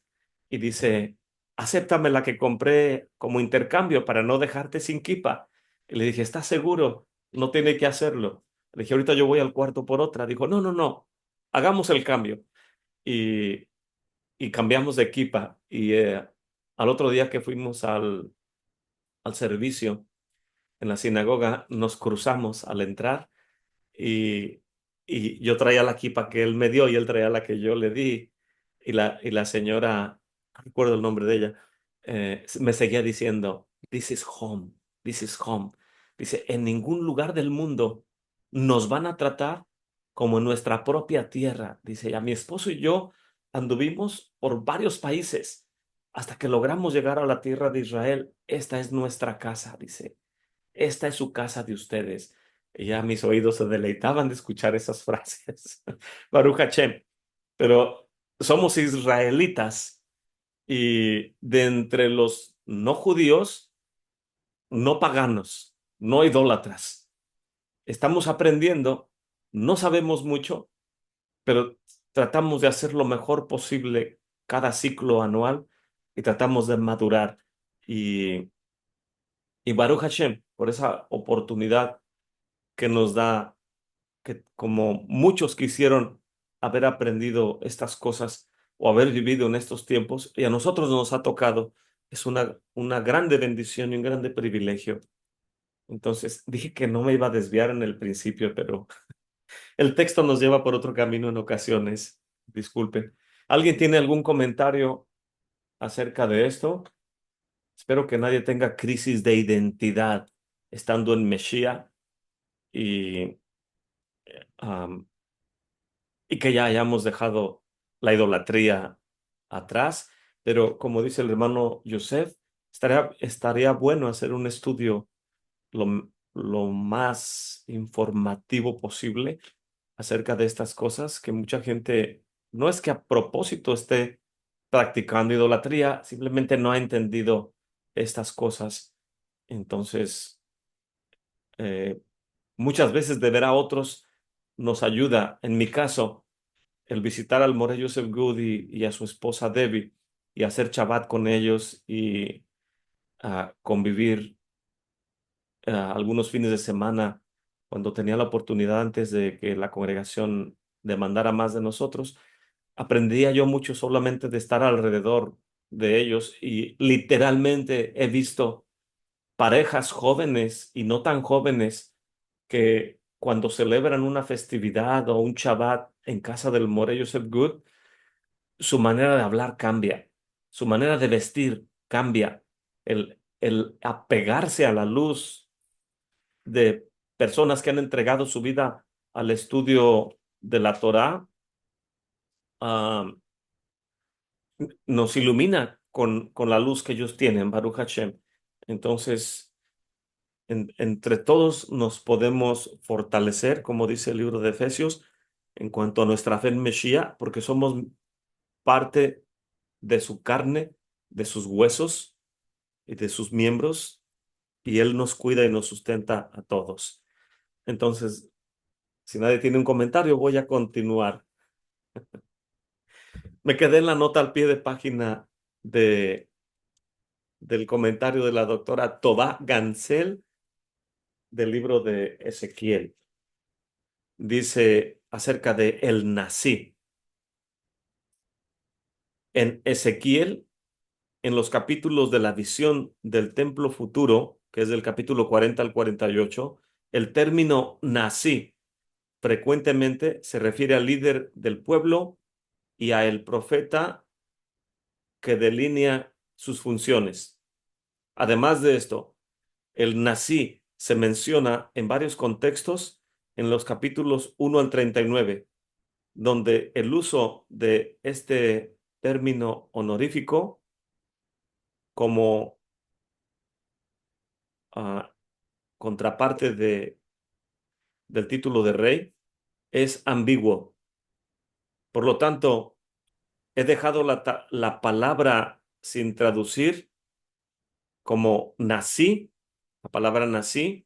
y dice, acéptame la que compré como intercambio para no dejarte sin kipa. Y le dije, ¿estás seguro? No tiene que hacerlo. Le dije, ahorita yo voy al cuarto por otra. Dijo, no, no, no, hagamos el cambio. Y, y cambiamos de kipa. Y al otro día que fuimos al servicio en la sinagoga, nos cruzamos al entrar y, y yo traía la kipa que él me dio y él traía la que yo le di. Y la señora, no recuerdo el nombre de ella, me seguía diciendo, this is home, this is home. Dice, en ningún lugar del mundo nos van a tratar como en nuestra propia tierra. Dice, a mi esposo y yo anduvimos por varios países hasta que logramos llegar a la tierra de Israel. Esta es nuestra casa, dice. Esta es su casa de ustedes. Y ya mis oídos se deleitaban de escuchar esas frases. Baruch Hashem. Pero somos israelitas y de entre los no judíos, no paganos, no idólatras. Estamos aprendiendo, no sabemos mucho, pero tratamos de hacer lo mejor posible cada ciclo anual y tratamos de madurar. Y, y Baruch Hashem, por esa oportunidad que nos da, que como muchos quisieron haber aprendido estas cosas o haber vivido en estos tiempos, y a nosotros nos ha tocado, es una grande bendición y un grande privilegio. Entonces, dije que no me iba a desviar en el principio, pero el texto nos lleva por otro camino en ocasiones. Disculpen. ¿Alguien tiene algún comentario acerca de esto? Espero que nadie tenga crisis de identidad estando en Mesías y am, y que ya hayamos dejado la idolatría atrás, pero como dice el hermano Yosef, estaría bueno hacer un estudio lo más informativo posible acerca de estas cosas, que mucha gente no es que a propósito esté practicando idolatría, simplemente no ha entendido estas cosas. Entonces, eh, muchas veces de ver a otros nos ayuda. En mi caso, el visitar al More Joseph Good y a su esposa Debbie y hacer Shabbat con ellos y convivir algunos fines de semana cuando tenía la oportunidad antes de que la congregación demandara más de nosotros, aprendía yo mucho solamente de estar alrededor de ellos y literalmente he visto parejas jóvenes y no tan jóvenes que cuando celebran una festividad o un Shabbat en casa del More Joseph Good, su manera de hablar cambia, su manera de vestir cambia, el apegarse a la luz de personas que han entregado su vida al estudio de la Torá, ah, nos ilumina con la luz que ellos tienen, Baruch Hashem. Entonces, entre todos nos podemos fortalecer, como dice el libro de Efesios, en cuanto a nuestra fe en Mesías, porque somos parte de su carne, de sus huesos y de sus miembros, y Él nos cuida y nos sustenta a todos. Entonces, Si nadie tiene un comentario, voy a continuar. Me quedé en la nota al pie de página de, del comentario de la doctora Tobá Gansel del libro de Ezequiel. Dice acerca de el Nací. En Ezequiel, en los capítulos de la visión del templo futuro, que es del capítulo 40 al 48, el término Nací frecuentemente se refiere al líder del pueblo y a el profeta que delinea sus funciones. Además de esto, el Nací se menciona en varios contextos en los capítulos 1 al 39, donde el uso de este término honorífico como contraparte del título de rey es ambiguo. Por lo tanto, he dejado la palabra sin traducir como nací, la palabra nací,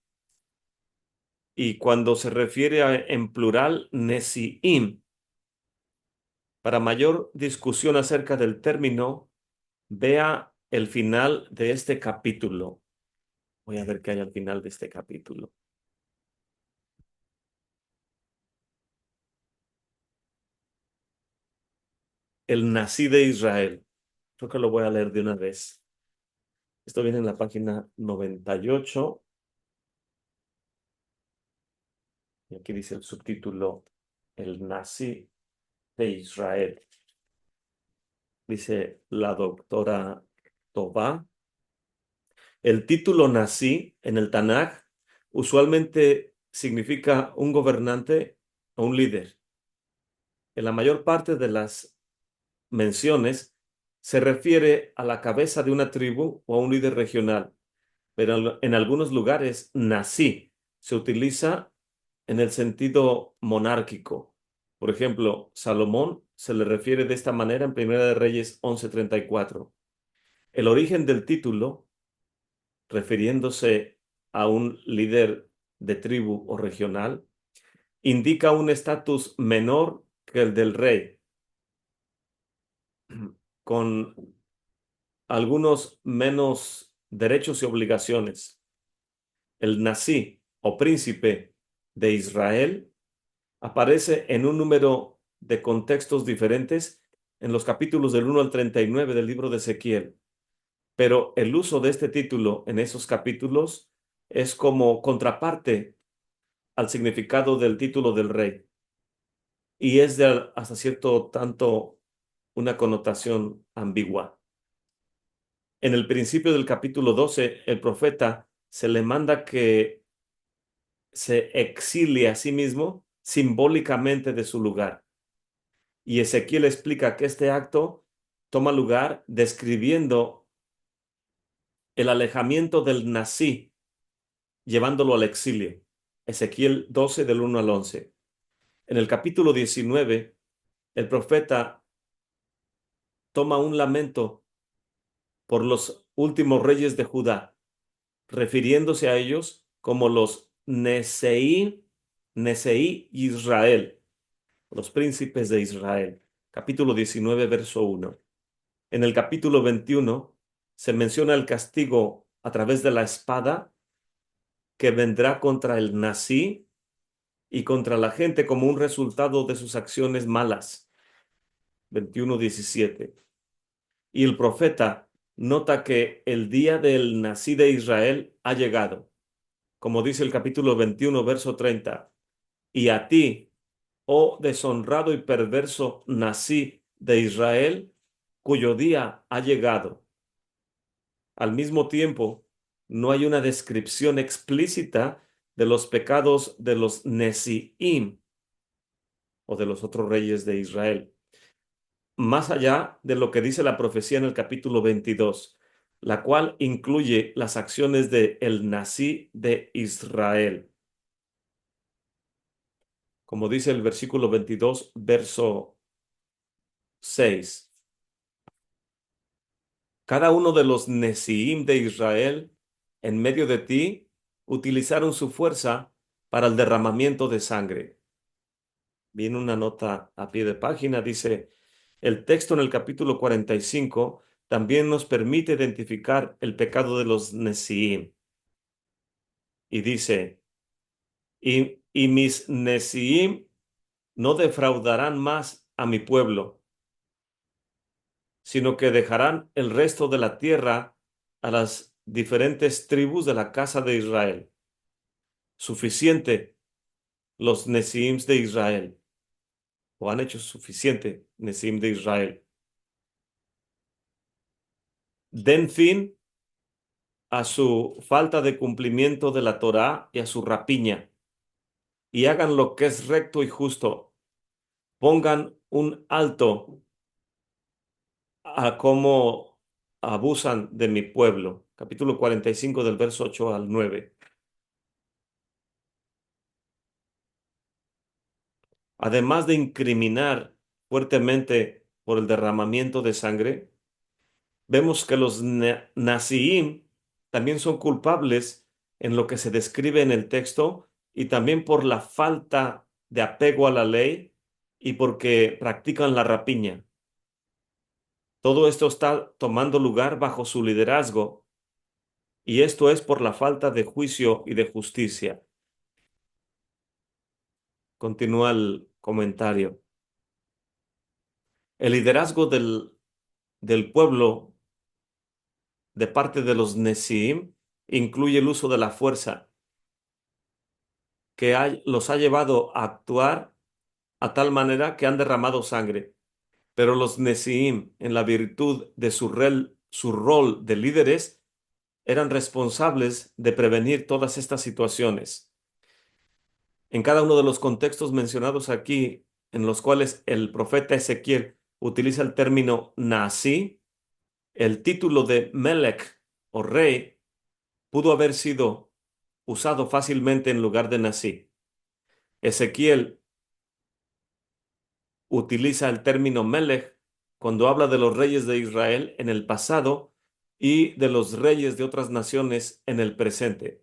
y cuando se refiere en plural, nesiim. Para mayor discusión acerca del término, vea el final de este capítulo. Voy a ver qué hay al final de este capítulo. El nací de Israel. Creo que lo voy a leer de una vez. Esto viene en la página 98. Y aquí dice el subtítulo, El nací de Israel. Dice la doctora Tobá. El título nací en el Tanaj usualmente significa un gobernante o un líder. En la mayor parte de las menciones se refiere a la cabeza de una tribu o a un líder regional, pero en algunos lugares nací se utiliza en el sentido monárquico. Por ejemplo, Salomón se le refiere de esta manera en Primera de Reyes 11:34. El origen del título, refiriéndose a un líder de tribu o regional, indica un estatus menor que el del rey, con algunos menos derechos y obligaciones. El nací o príncipe de Israel aparece en un número de contextos diferentes en los capítulos del 1 al 39 del libro de Ezequiel, pero el uso de este título en esos capítulos es como contraparte al significado del título del rey y es de hasta cierto tanto una connotación ambigua. En el principio del capítulo 12, el profeta se le manda que se exilie a sí mismo simbólicamente de su lugar. Y Ezequiel explica que este acto toma lugar describiendo el alejamiento del nací, llevándolo al exilio. Ezequiel 12 del 1 al 11. En el capítulo 19, el profeta toma un lamento por los últimos reyes de Judá, refiriéndose a ellos como los Neseí Israel, los príncipes de Israel. Capítulo 19, verso 1. En el capítulo 21 se menciona el castigo a través de la espada que vendrá contra el nací y contra la gente como un resultado de sus acciones malas. 21:17. Y el profeta nota que el día del nací de Israel ha llegado, como dice el capítulo 21, verso 30. Y a ti, oh deshonrado y perverso nací de Israel, cuyo día ha llegado. Al mismo tiempo, no hay una descripción explícita de los pecados de los Nesiim o de los otros reyes de Israel, más allá de lo que dice la profecía en el capítulo 22, la cual incluye las acciones de el Nací de Israel. Como dice el versículo 22, verso 6. Cada uno de los Nesiim de Israel en medio de ti utilizaron su fuerza para el derramamiento de sangre. viene una nota a pie de página, dice, el texto en el capítulo 45 también nos permite identificar el pecado de los Nesiim. Y dice, y mis Nesiim no defraudarán más a mi pueblo, sino que dejarán el resto de la tierra a las diferentes tribus de la casa de Israel. Suficiente los Nesiims de Israel, o han hecho suficiente Nesiim de Israel. Den fin a su falta de cumplimiento de la Torá y a su rapiña, y hagan lo que es recto y justo. Pongan un alto a cómo abusan de mi pueblo. Capítulo 45 del verso 8 al 9. Además de incriminar fuertemente por el derramamiento de sangre, vemos que los Nasiim también son culpables en lo que se describe en el texto y también por la falta de apego a la ley y porque practican la rapiña. Todo esto está tomando lugar bajo su liderazgo y esto es por la falta de juicio y de justicia. Continúa el comentario. El liderazgo del pueblo de parte de los Nesiim incluye el uso de la fuerza que los ha llevado a actuar a tal manera que han derramado sangre. Pero los Nesiim, en la virtud de su rol de líderes, eran responsables de prevenir todas estas situaciones. En cada uno de los contextos mencionados aquí, en los cuales el profeta Ezequiel utiliza el término Nasi, el título de Melech o rey pudo haber sido usado fácilmente en lugar de Nasi. Ezequiel utiliza el término Melech cuando habla de los reyes de Israel en el pasado y de los reyes de otras naciones en el presente.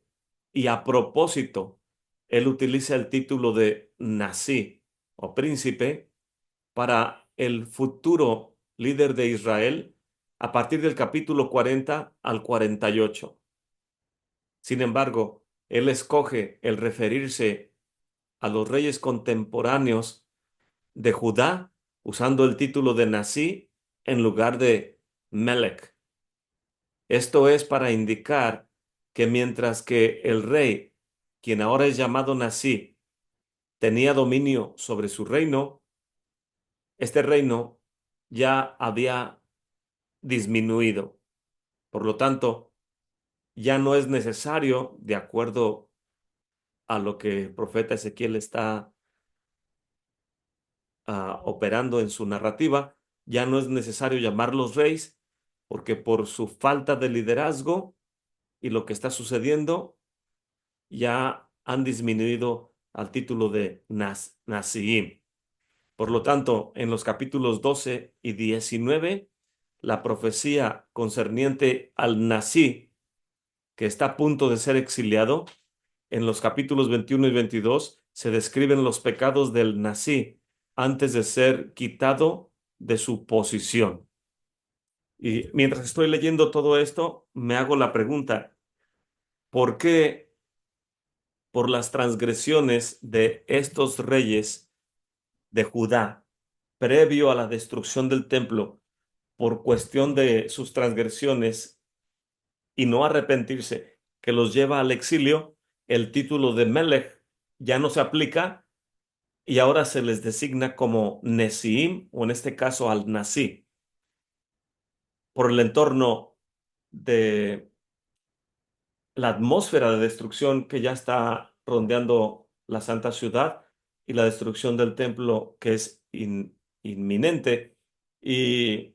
Y a propósito, él utiliza el título de Nasi o príncipe para el futuro líder de Israel a partir del capítulo 40 al 48. Sin embargo, él escoge el referirse a los reyes contemporáneos de Judá usando el título de Nasi en lugar de Melech. Esto es para indicar que mientras que el rey, quien ahora es llamado Nasi, tenía dominio sobre su reino, este reino ya había disminuido. Por lo tanto, ya no es necesario, de acuerdo a lo que el profeta Ezequiel está operando en su narrativa, ya no es necesario llamarlos reyes, porque por su falta de liderazgo y lo que está sucediendo, ya han disminuido al título de Nasiim. Por lo tanto, en los capítulos 12 y 19, la profecía concerniente al Nasi, que está a punto de ser exiliado, en los capítulos 21 y 22 se describen los pecados del Nasi antes de ser quitado de su posición. Y mientras estoy leyendo todo esto, me hago la pregunta, ¿por qué por las transgresiones de estos reyes de Judá, previo a la destrucción del templo, por cuestión de sus transgresiones y no arrepentirse, que los lleva al exilio, el título de Melech ya no se aplica y ahora se les designa como Nesiim o en este caso al Nasi? Por el entorno de la atmósfera de destrucción que ya está rondeando la santa ciudad y la destrucción del templo que es inminente. Y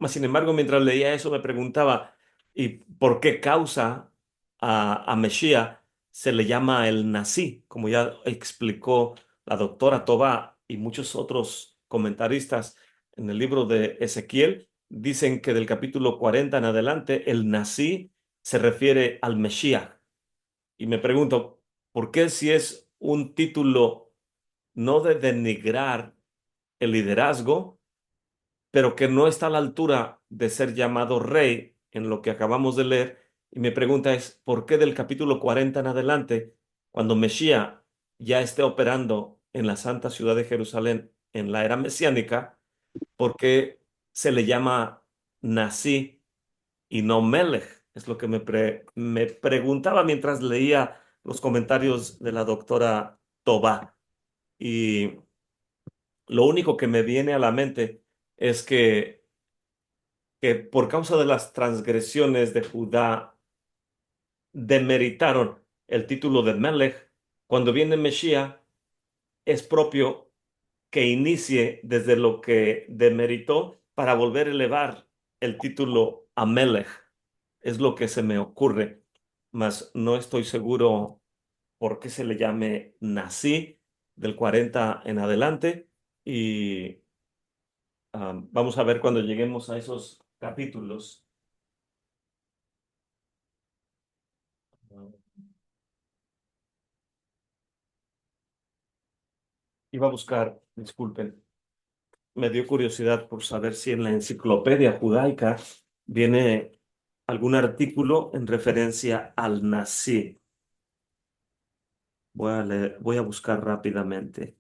sin embargo, mientras leía eso me preguntaba, ¿y por qué causa a Mesías se le llama el Nasi? Como ya explicó la doctora Tobá y muchos otros comentaristas en el libro de Ezequiel, dicen que del capítulo 40 en adelante el Nasi se refiere al Mesías. Y me pregunto, ¿por qué si es un título no de denigrar el liderazgo, pero que no está a la altura de ser llamado rey en lo que acabamos de leer. Y mi pregunta es, ¿por qué del capítulo 40 en adelante, cuando Mesías ya esté operando en la santa ciudad de Jerusalén en la era mesiánica, por qué se le llama Nasi y no Melech? Es lo que me preguntaba mientras leía los comentarios de la doctora Tobá. Y lo único que me viene a la mente es que por causa de las transgresiones de Judá demeritaron el título de Melech. Cuando viene Mesías, es propio que inicie desde lo que demeritó para volver a elevar el título a Melech. Es lo que se me ocurre, mas no estoy seguro por qué se le llame Nasi del 40 en adelante. Y vamos a ver cuando lleguemos a esos capítulos. Iba a buscar, disculpen, me dio curiosidad por saber si en la enciclopedia judaica viene algún artículo en referencia al Nasi. Voy a buscar rápidamente.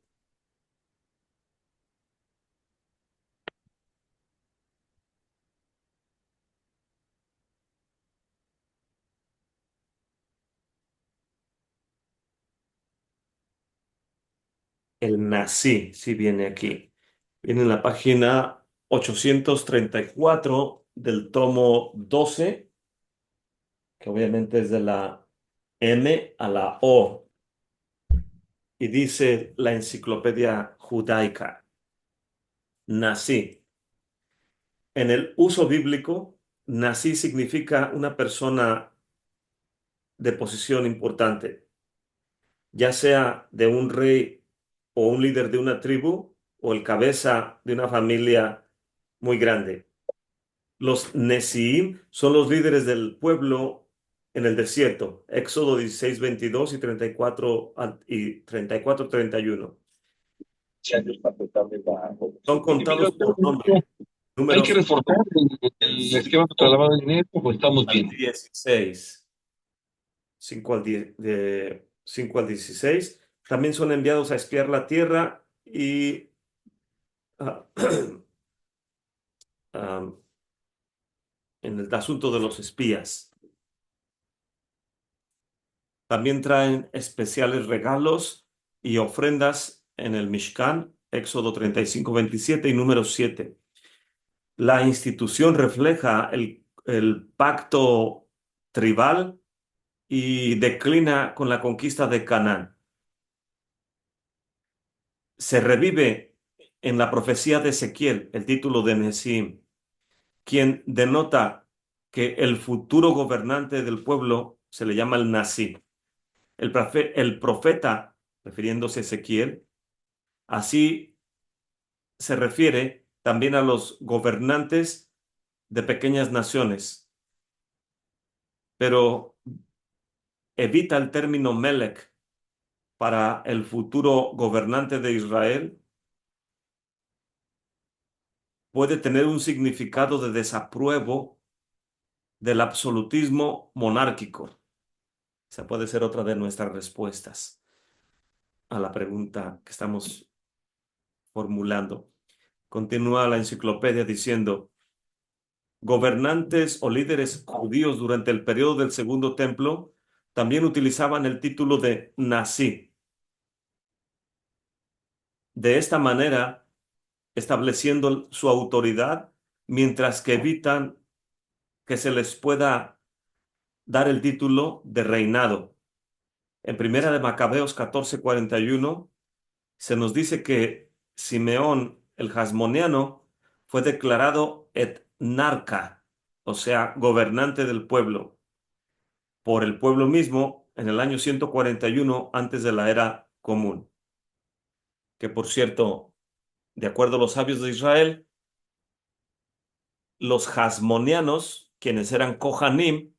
El Nasi, si viene aquí. Viene en la página 834 del tomo 12, que obviamente es de la M a la O, y dice la enciclopedia judaica, Nasi. En el uso bíblico, Nasi significa una persona de posición importante, ya sea de un rey o un líder de una tribu o el cabeza de una familia muy grande. Los Nesiim son los líderes del pueblo en el desierto. Éxodo 16, 22 y 34 y 34, 31. Son contados por nombre. Hay que Números reforzar el esquema de lavado de dinero, pues estamos bien. 16, 5 al 10, de 5 al 16. También son enviados a espiar la tierra y ah, en el asunto de los espías. También traen especiales regalos y ofrendas en el Mishkan, Éxodo 35, 27 y número 7. La institución refleja el pacto tribal y declina con la conquista de Canaán. Se revive en la profecía de Ezequiel el título de Nesim, quien denota que el futuro gobernante del pueblo se le llama el Nasi. El profeta, refiriéndose a Ezequiel, así se refiere también a los gobernantes de pequeñas naciones, pero evita el término Melech para el futuro gobernante de Israel. Puede tener un significado de desapruebo del absolutismo monárquico. Esa puede ser otra de nuestras respuestas a la pregunta que estamos formulando. Continúa la enciclopedia diciendo, gobernantes o líderes judíos durante el periodo del Segundo Templo también utilizaban el título de Nasi. De esta manera, estableciendo su autoridad, mientras que evitan que se les pueda dar el título de reinado. En Primera de Macabeos 14:41 se nos dice que Simeón el Hasmoneano fue declarado etnarca, o sea, gobernante del pueblo, por el pueblo mismo en el año 141 antes de la era común. Que por cierto, de acuerdo a los sabios de Israel, los Hasmoneanos, quienes eran Kohanim,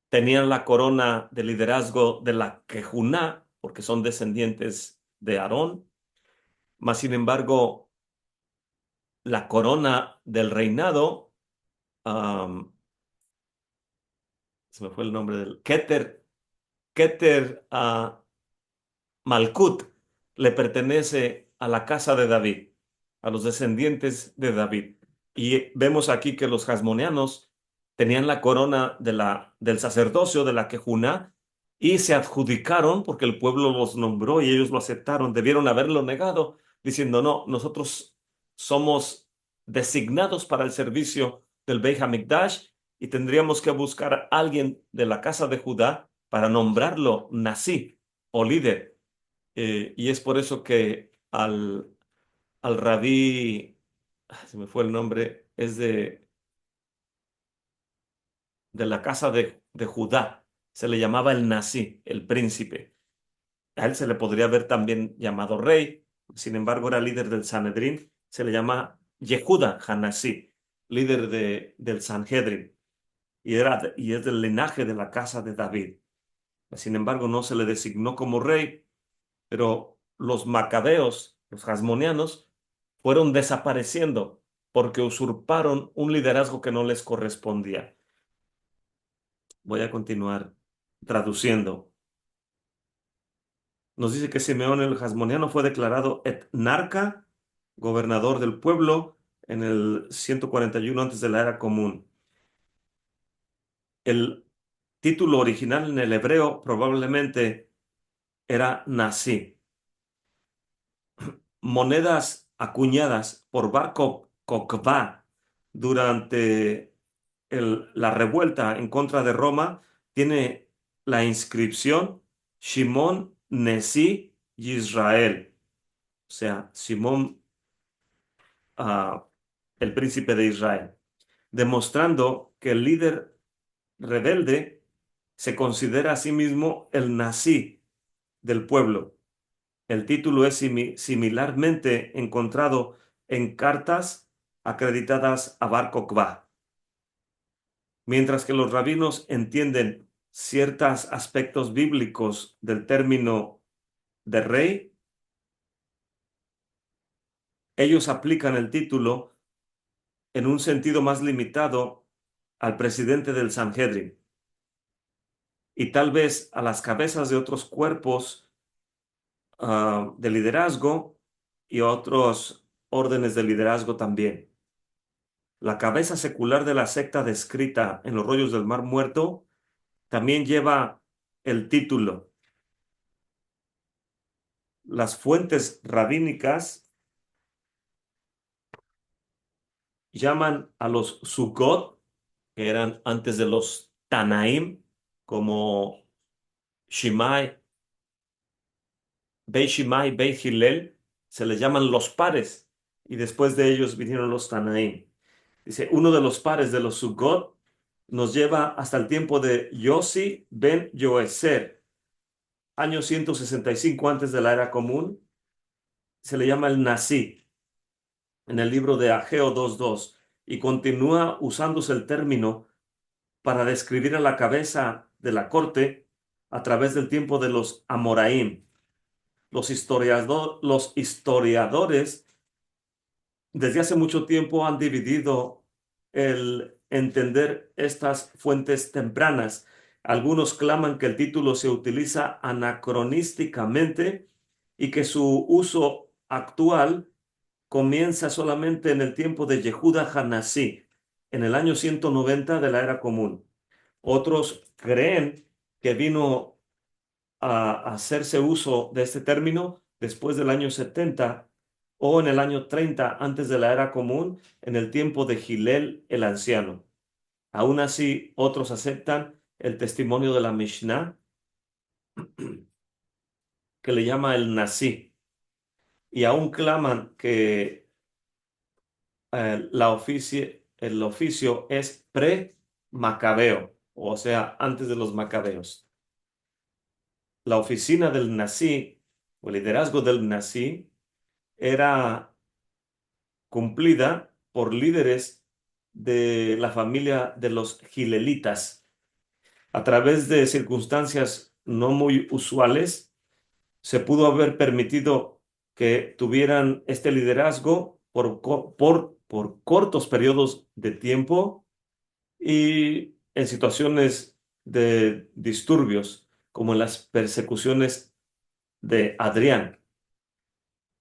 tenían la corona de liderazgo de la Kejuná, porque son descendientes de Aarón, mas sin embargo, la corona del reinado, am, se me fue el nombre del Keter Malkut, le pertenece a la casa de David, a los descendientes de David. Y vemos aquí que los hasmoneanos tenían la corona del sacerdocio, de la Quejuná, y se adjudicaron, porque el pueblo los nombró y ellos lo aceptaron, debieron haberlo negado, diciendo, no, nosotros somos designados para el servicio del Beit HaMikdash y tendríamos que buscar a alguien de la casa de Judá para nombrarlo Nasí o líder. Y es por eso que al rabí, se me fue el nombre, es de la casa de Judá, se le llamaba el Nasí, el príncipe. A él se le podría haber también llamado rey, sin embargo era líder del Sanedrín, se le llama Yehuda Hanasí, líder del Sanhedrin, y es del linaje de la casa de David. Sin embargo, no se le designó como rey, pero los macabeos, los hasmoneanos, fueron desapareciendo porque usurparon un liderazgo que no les correspondía. Voy a continuar traduciendo. Nos dice que Simeón el hasmoneano fue declarado etnarca, gobernador del pueblo, en el 141 antes de la era común. El título original en el hebreo probablemente era Nasí. Monedas acuñadas por Bar Kokhba durante la revuelta en contra de Roma tiene la inscripción Shimon Nesi Israel, o sea, Simón, el príncipe de Israel, demostrando que el líder rebelde se considera a sí mismo el Nasí del pueblo. El título es similarmente encontrado en cartas acreditadas a Bar Kokhba. Mientras que los rabinos entienden ciertos aspectos bíblicos del término de rey, ellos aplican el título en un sentido más limitado al presidente del Sanhedrin y tal vez a las cabezas de otros cuerpos de liderazgo y otros órdenes de liderazgo también. La cabeza secular de la secta descrita en los rollos del Mar Muerto también lleva el título. Las fuentes rabínicas llaman a los Sukkot, que eran antes de los Tanaim, como Shimai, Beit Shimai, Beit Hillel, se les llaman los pares, y después de ellos vinieron los Tanaim. Dice, uno de los pares de los Sukkot nos lleva hasta el tiempo de Yossi ben Yoeser, año 165 antes de la era común. Se le llama el Nasí en el libro de Ageo 2.2 y continúa usándose el término para describir a la cabeza de la corte a través del tiempo de los Amoraim. Los historiadores desde hace mucho tiempo han dividido el entender estas fuentes tempranas. Algunos claman que el título se utiliza anacronísticamente y que su uso actual comienza solamente en el tiempo de Yehuda Hanasí, en el año 190 de la era común. Otros creen que vino a hacerse uso de este término después del año 70 o en el año 30 antes de la era común, en el tiempo de Gilel el anciano. Aún así, otros aceptan el testimonio de la Mishnah, que le llama el Nasí, y aún claman que el oficio es pre-macabeo, o sea, antes de los macabeos. La oficina del Nasí, o el liderazgo del Nasí, era cumplida por líderes de la familia de los gilelitas. A través de circunstancias no muy usuales, se pudo haber permitido que tuvieran este liderazgo por cortos periodos de tiempo y en situaciones de disturbios, como en las persecuciones de Adrián.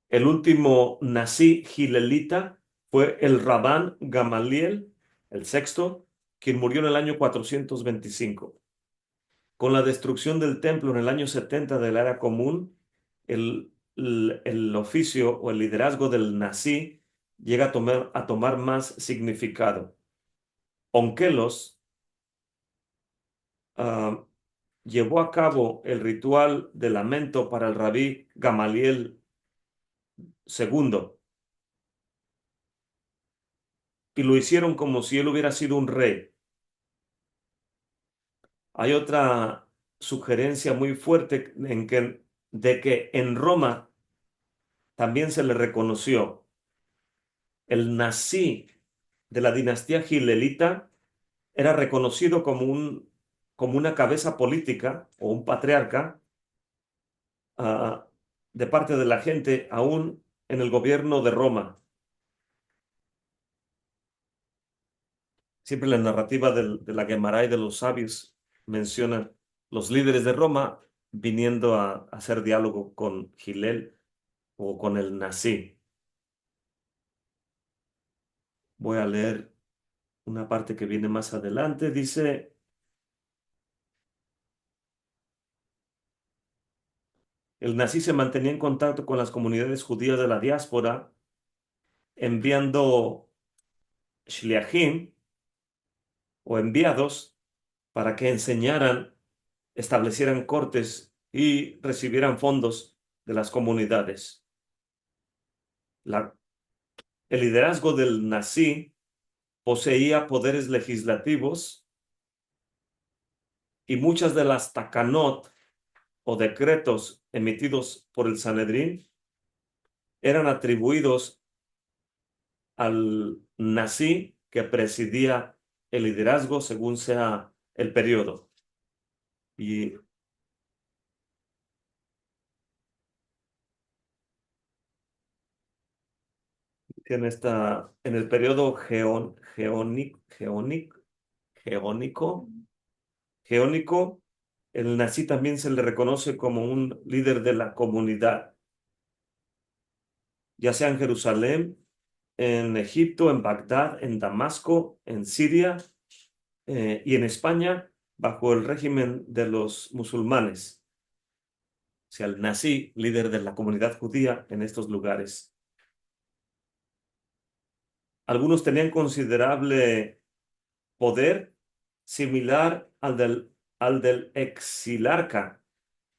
El último nazí gilelita fue el Rabán Gamaliel, el sexto, quien murió en el año 425. Con la destrucción del templo en el año 70 de la era común, el oficio o el liderazgo del nazí llega a tomar más significado. Onkelos ah, llevó a cabo el ritual de lamento para el rabí Gamaliel II y lo hicieron como si él hubiera sido un rey. Hay otra sugerencia muy fuerte de que en Roma también se le reconoció el nazí de la dinastía gilelita era reconocido como una cabeza política o un patriarca ah, de parte de la gente, aún en el gobierno de Roma. Siempre la narrativa de la Guemará y de los sabios menciona los líderes de Roma viniendo a hacer diálogo con Gilel o con el nazí. Voy a leer una parte que viene más adelante. Dice: el nazí se mantenía en contacto con las comunidades judías de la diáspora, enviando shliachim o enviados para que enseñaran, establecieran cortes y recibieran fondos de las comunidades. El liderazgo del nazí poseía poderes legislativos y muchas de las takanot o decretos emitidos por el Sanedrín eran atribuidos al nazí que presidía el liderazgo según sea el periodo. Y en el periodo geónico, el nazí también se le reconoce como un líder de la comunidad, ya sea en Jerusalén, en Egipto, en Bagdad, en Damasco, en Siria y en España, bajo el régimen de los musulmanes. O sea, el nazí, líder de la comunidad judía en estos lugares. Algunos tenían considerable poder similar al del exilarca,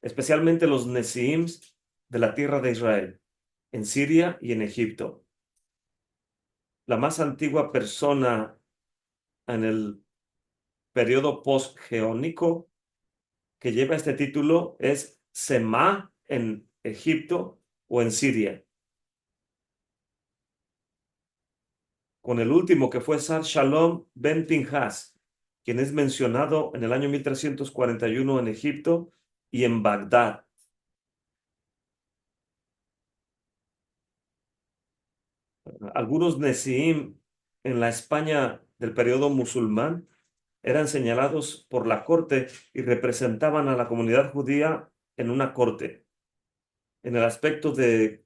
especialmente los Nesiims de la tierra de Israel, en Siria y en Egipto. La más antigua persona en el periodo postgeónico que lleva este título es Semá en Egipto o en Siria. Con el último que fue Sar Shalom ben Pinhas, quien es mencionado en el año 1341 en Egipto y en Bagdad. Algunos Nesiim en la España del periodo musulmán eran señalados por la corte y representaban a la comunidad judía en una corte. En el aspecto de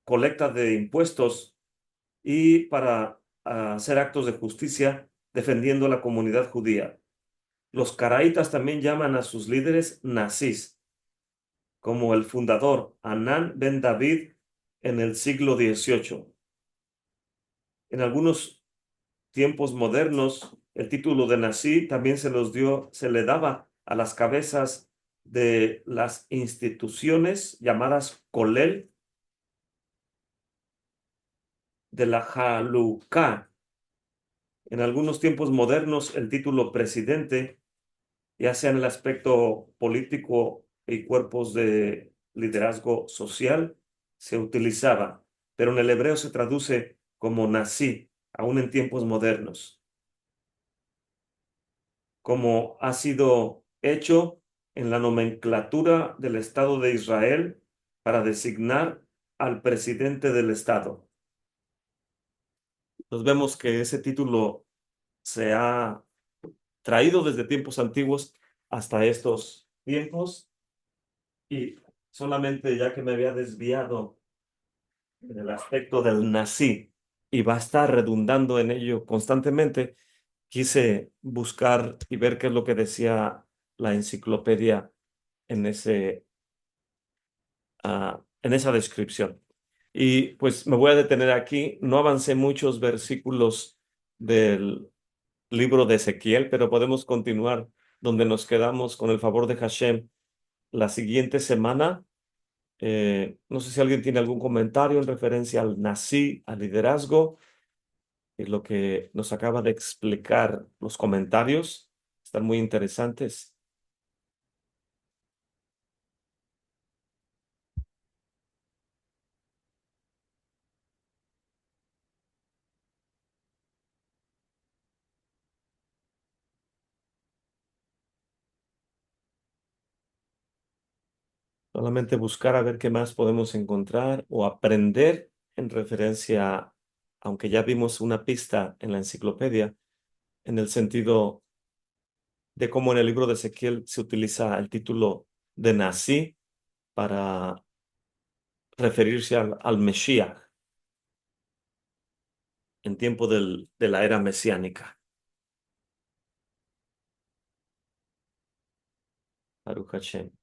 colecta de impuestos y para hacer actos de justicia defendiendo a la comunidad judía. Los caraítas también llaman a sus líderes nazís, como el fundador Anán ben David en el siglo XVIII. En algunos tiempos modernos, el título de nazí también se le daba a las cabezas de las instituciones llamadas Kolel de la Jaluká. En algunos tiempos modernos, el título presidente, ya sea en el aspecto político y cuerpos de liderazgo social, se utilizaba, pero en el hebreo se traduce como nazí, aún en tiempos modernos. Como ha sido hecho en la nomenclatura del Estado de Israel para designar al presidente del Estado. Entonces vemos que ese título se ha traído desde tiempos antiguos hasta estos tiempos, y solamente ya que me había desviado del aspecto del nací y va a estar redundando en ello constantemente, quise buscar y ver qué es lo que decía la enciclopedia en en esa descripción. Y pues me voy a detener aquí. No avancé muchos versículos del libro de Ezequiel, pero podemos continuar donde nos quedamos con el favor de Hashem la siguiente semana. No sé si alguien tiene algún comentario en referencia al nací, al liderazgo, y lo que nos acaba de explicar los comentarios. Están muy interesantes. Solamente buscar a ver qué más podemos encontrar o aprender en referencia, aunque ya vimos una pista en la enciclopedia, en el sentido de cómo en el libro de Ezequiel se utiliza el título de nací para referirse al Mesías en tiempo de la era mesiánica. Baruch Hashem.